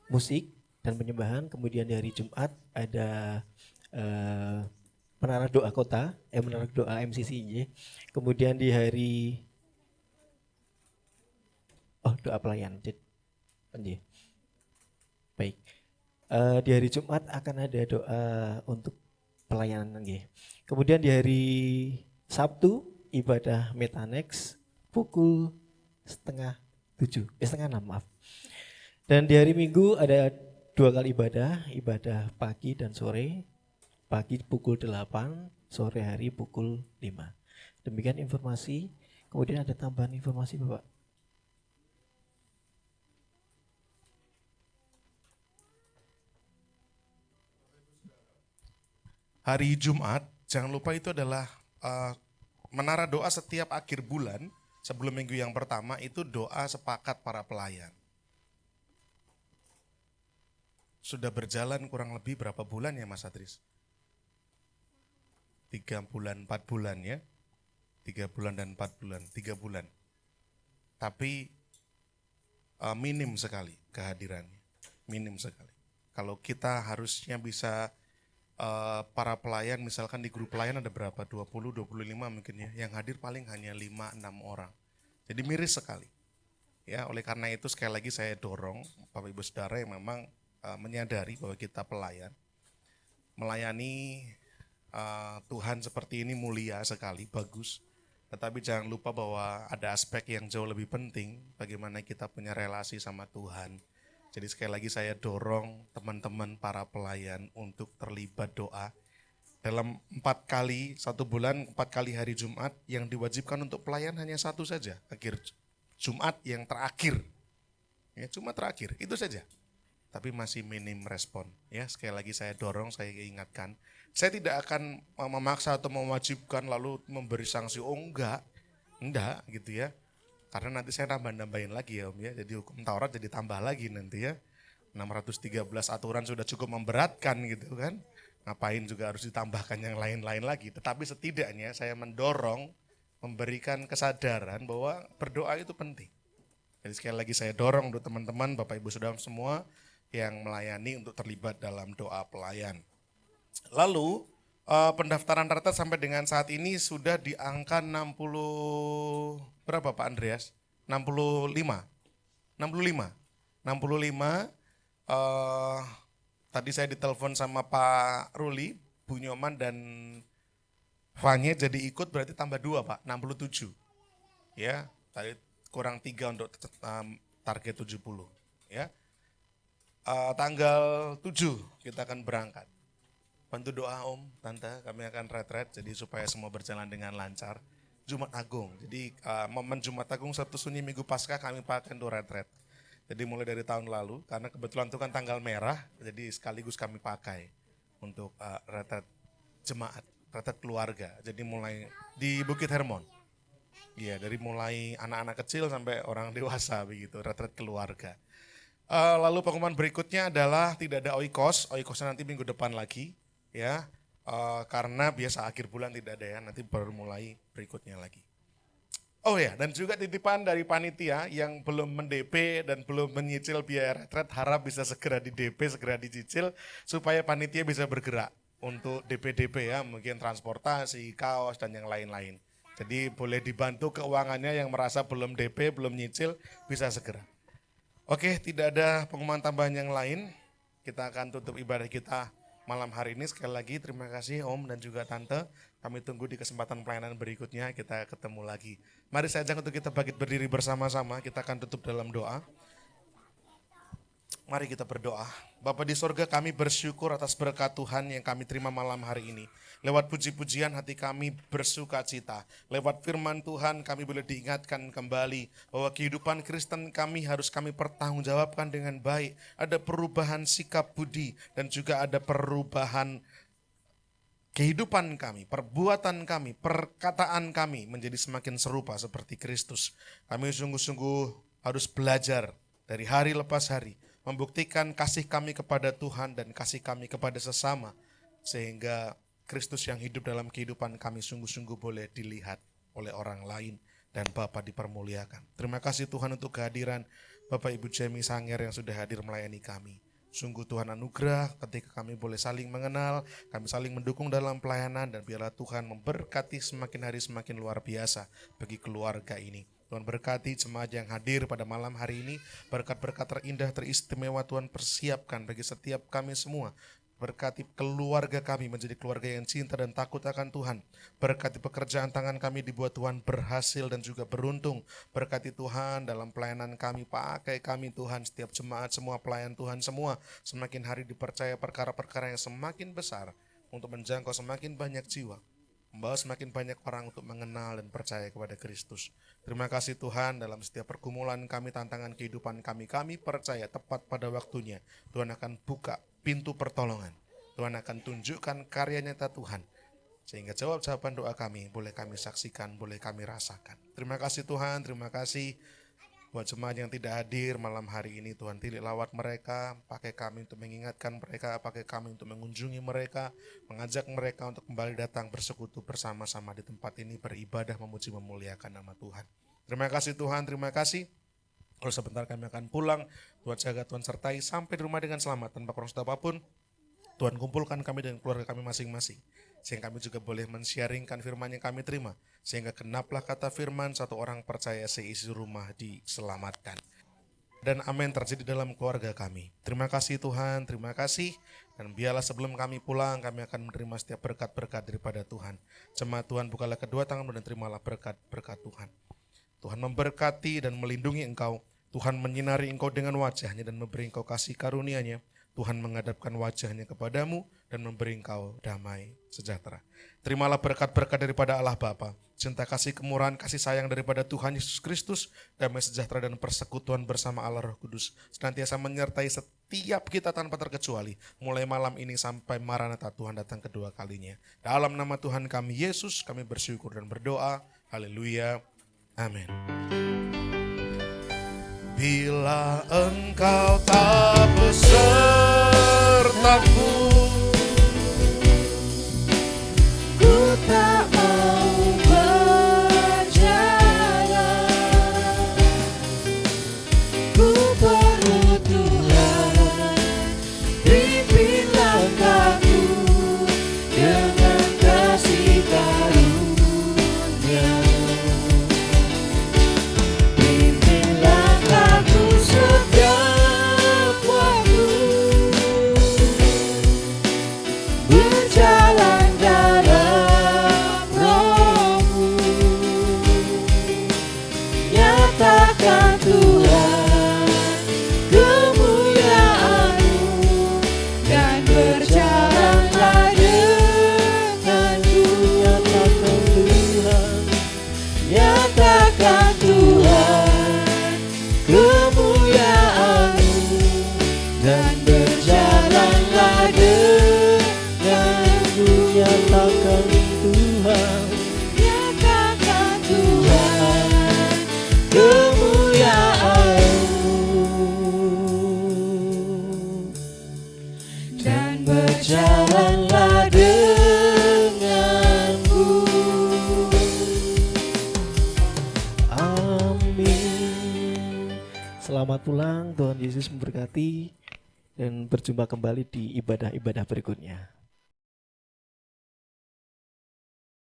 musik dan penyembahan. Kemudian di hari Jumat ada menara doa kota, menara doa MCC. Kemudian di hari doa pelayan. Baik. Di hari Jumat akan ada doa untuk pelayanan. Kemudian di hari Sabtu ibadah Metanex pukul 6:30, 6:30 maaf. Dan di hari Minggu ada 2 kali ibadah pagi dan sore. Pagi pukul 8, sore hari pukul 5. Demikian informasi. Kemudian ada tambahan informasi Bapak. Hari Jumat, jangan lupa itu adalah menara doa setiap akhir bulan. Sebelum minggu yang pertama itu doa sepakat para pelayan. Sudah berjalan kurang lebih berapa bulan ya Mas Adris? 3 bulan, 4 bulan ya. 3 bulan dan 4 bulan, 3 bulan. Tapi minim sekali kehadirannya, minim sekali. Kalau kita harusnya bisa para pelayan, misalkan di grup pelayan ada berapa? 20, 25 mungkin ya. Yang hadir paling hanya 5, 6 orang. Jadi miris sekali. Ya, oleh karena itu sekali lagi saya dorong Bapak Ibu Saudara yang memang menyadari bahwa kita pelayan. Melayani Tuhan seperti ini mulia sekali, bagus. Tetapi jangan lupa bahwa ada aspek yang jauh lebih penting, bagaimana kita punya relasi sama Tuhan. Jadi sekali lagi saya dorong teman-teman para pelayan untuk terlibat doa. Dalam 4 kali, 1 bulan 4 kali hari Jumat, yang diwajibkan untuk pelayan hanya 1 saja, akhir Jumat yang terakhir. Ya, Jumat terakhir, itu saja. Tapi masih minim respon. Ya, sekali lagi saya dorong, saya ingatkan. Saya tidak akan memaksa atau mewajibkan lalu memberi sanksi, enggak gitu ya. Karena nanti saya nambahin lagi ya Om ya, jadi hukum Taurat jadi tambah lagi nanti ya. 613 aturan sudah cukup memberatkan gitu kan. Ngapain juga harus ditambahkan yang lain-lain lagi. Tetapi setidaknya saya mendorong, memberikan kesadaran bahwa berdoa itu penting. Jadi sekali lagi saya dorong untuk teman-teman, Bapak Ibu Saudara semua yang melayani untuk terlibat dalam doa pelayan. Lalu pendaftaran rata sampai dengan saat ini sudah di angka 60, berapa Pak Andreas? 65. Tadi saya ditelepon sama Pak Ruli, Bu Nyoman dan Fanye jadi ikut berarti tambah 2 Pak, 67. Ya, tadi kurang 3 untuk target 70. Ya. Tanggal 7 kita akan berangkat. Bantu doa Om, Tante, kami akan retret jadi supaya semua berjalan dengan lancar. Jumat Agung, jadi momen Jumat Agung Sabtu Sunyi Minggu Paskah kami pakai untuk retret. Jadi mulai dari tahun lalu, karena kebetulan itu kan tanggal merah, jadi sekaligus kami pakai untuk retret jemaat, retret keluarga. Jadi mulai di Bukit Hermon. Iya, dari mulai anak-anak kecil sampai orang dewasa begitu, retret keluarga. Lalu pengumuman berikutnya adalah tidak ada oikos, oikosnya nanti minggu depan lagi, ya, karena biasa akhir bulan tidak ada ya, nanti baru mulai berikutnya lagi. Oh ya, dan juga titipan dari panitia yang belum mendp dan belum menyicil biaya retret, harap bisa segera di DP, segera dicicil supaya panitia bisa bergerak untuk DP-DP ya, mungkin transportasi, kaos dan yang lain-lain. Jadi boleh dibantu keuangannya yang merasa belum DP, belum nyicil, bisa segera. Oke, tidak ada pengumuman tambahan yang lain. Kita akan tutup ibadah kita malam hari ini. Sekali lagi terima kasih Om dan juga Tante. Kami tunggu di kesempatan pelayanan berikutnya, kita ketemu lagi. Mari saya ajak untuk kita bangkit berdiri bersama-sama, kita akan tutup dalam doa. Mari kita berdoa. Bapa di sorga, kami bersyukur atas berkat Tuhan yang kami terima malam hari ini. Lewat puji-pujian hati kami bersuka cita. Lewat firman Tuhan kami boleh diingatkan kembali bahwa kehidupan Kristen kami harus kami pertanggungjawabkan dengan baik. Ada perubahan sikap budi dan juga ada perubahan kehidupan kami, perbuatan kami, perkataan kami menjadi semakin serupa seperti Kristus. Kami sungguh-sungguh harus belajar dari hari lepas hari, membuktikan kasih kami kepada Tuhan dan kasih kami kepada sesama, sehingga Kristus yang hidup dalam kehidupan kami sungguh-sungguh boleh dilihat oleh orang lain dan Bapa dipermuliakan. Terima kasih Tuhan untuk kehadiran Bapak Ibu Jamie Sanger yang sudah hadir melayani kami. Sungguh Tuhan anugerah ketika kami boleh saling mengenal, kami saling mendukung dalam pelayanan, dan biarlah Tuhan memberkati semakin hari semakin luar biasa bagi keluarga ini. Tuhan berkati jemaat yang hadir pada malam hari ini, berkat-berkat terindah teristimewa Tuhan persiapkan bagi setiap kami semua. Berkati keluarga kami menjadi keluarga yang cinta dan takut akan Tuhan. Berkati pekerjaan tangan kami dibuat Tuhan berhasil dan juga beruntung. Berkati Tuhan dalam pelayanan kami, pakai kami Tuhan, setiap jemaat, semua pelayan Tuhan semua. Semakin hari dipercaya perkara-perkara yang semakin besar untuk menjangkau semakin banyak jiwa. Membawa semakin banyak orang untuk mengenal dan percaya kepada Kristus. Terima kasih Tuhan, dalam setiap pergumulan kami, tantangan kehidupan kami percaya tepat pada waktunya Tuhan akan buka pintu pertolongan. Tuhan akan tunjukkan karya nyata Tuhan, sehingga jawaban doa kami boleh kami saksikan, boleh kami rasakan. Terima kasih Tuhan, terima kasih buat jemaat yang tidak hadir malam hari ini. Tuhan tilik lawat mereka, pakai kami untuk mengingatkan mereka, pakai kami untuk mengunjungi mereka, mengajak mereka untuk kembali datang bersekutu bersama-sama di tempat ini, beribadah, memuji, memuliakan nama Tuhan. Terima kasih Tuhan, terima kasih. Kalau sebentar kami akan pulang, Tuhan jaga, Tuhan sertai sampai di rumah dengan selamat tanpa kurang apapun. Tuhan kumpulkan kami dan keluarga kami masing-masing, sehingga kami juga boleh men-sharingkan firman yang kami terima, sehingga genaplah kata firman, satu orang percaya seisi rumah diselamatkan. Dan amin terjadi dalam keluarga kami. Terima kasih Tuhan, terima kasih. Dan biarlah sebelum kami pulang, kami akan menerima setiap berkat-berkat daripada Tuhan. Jemaat Tuhan, bukalah kedua tanganmu dan terimalah berkat-berkat Tuhan. Tuhan memberkati dan melindungi engkau. Tuhan menyinari engkau dengan wajahnya dan memberi engkau kasih karunia-Nya. Tuhan menghadapkan wajahnya kepadamu dan memberi engkau damai sejahtera. Terimalah berkat-berkat daripada Allah Bapa, cinta kasih kemurahan kasih sayang daripada Tuhan Yesus Kristus, damai sejahtera dan persekutuan bersama Allah Roh Kudus senantiasa menyertai setiap kita tanpa terkecuali, mulai malam ini sampai Maranatha Tuhan datang kedua kalinya. Dalam nama Tuhan kami Yesus, kami bersyukur dan berdoa. Haleluya. Amin. Bila engkau tak besertaku, Ku tak mau berjalan. Ku perlu Tuhan, pimpin langkahku dengan kasih karunia. Pimpin langkahku setiap waktu. selamat pulang. Tuhan Yesus memberkati dan berjumpa kembali di ibadah-ibadah berikutnya.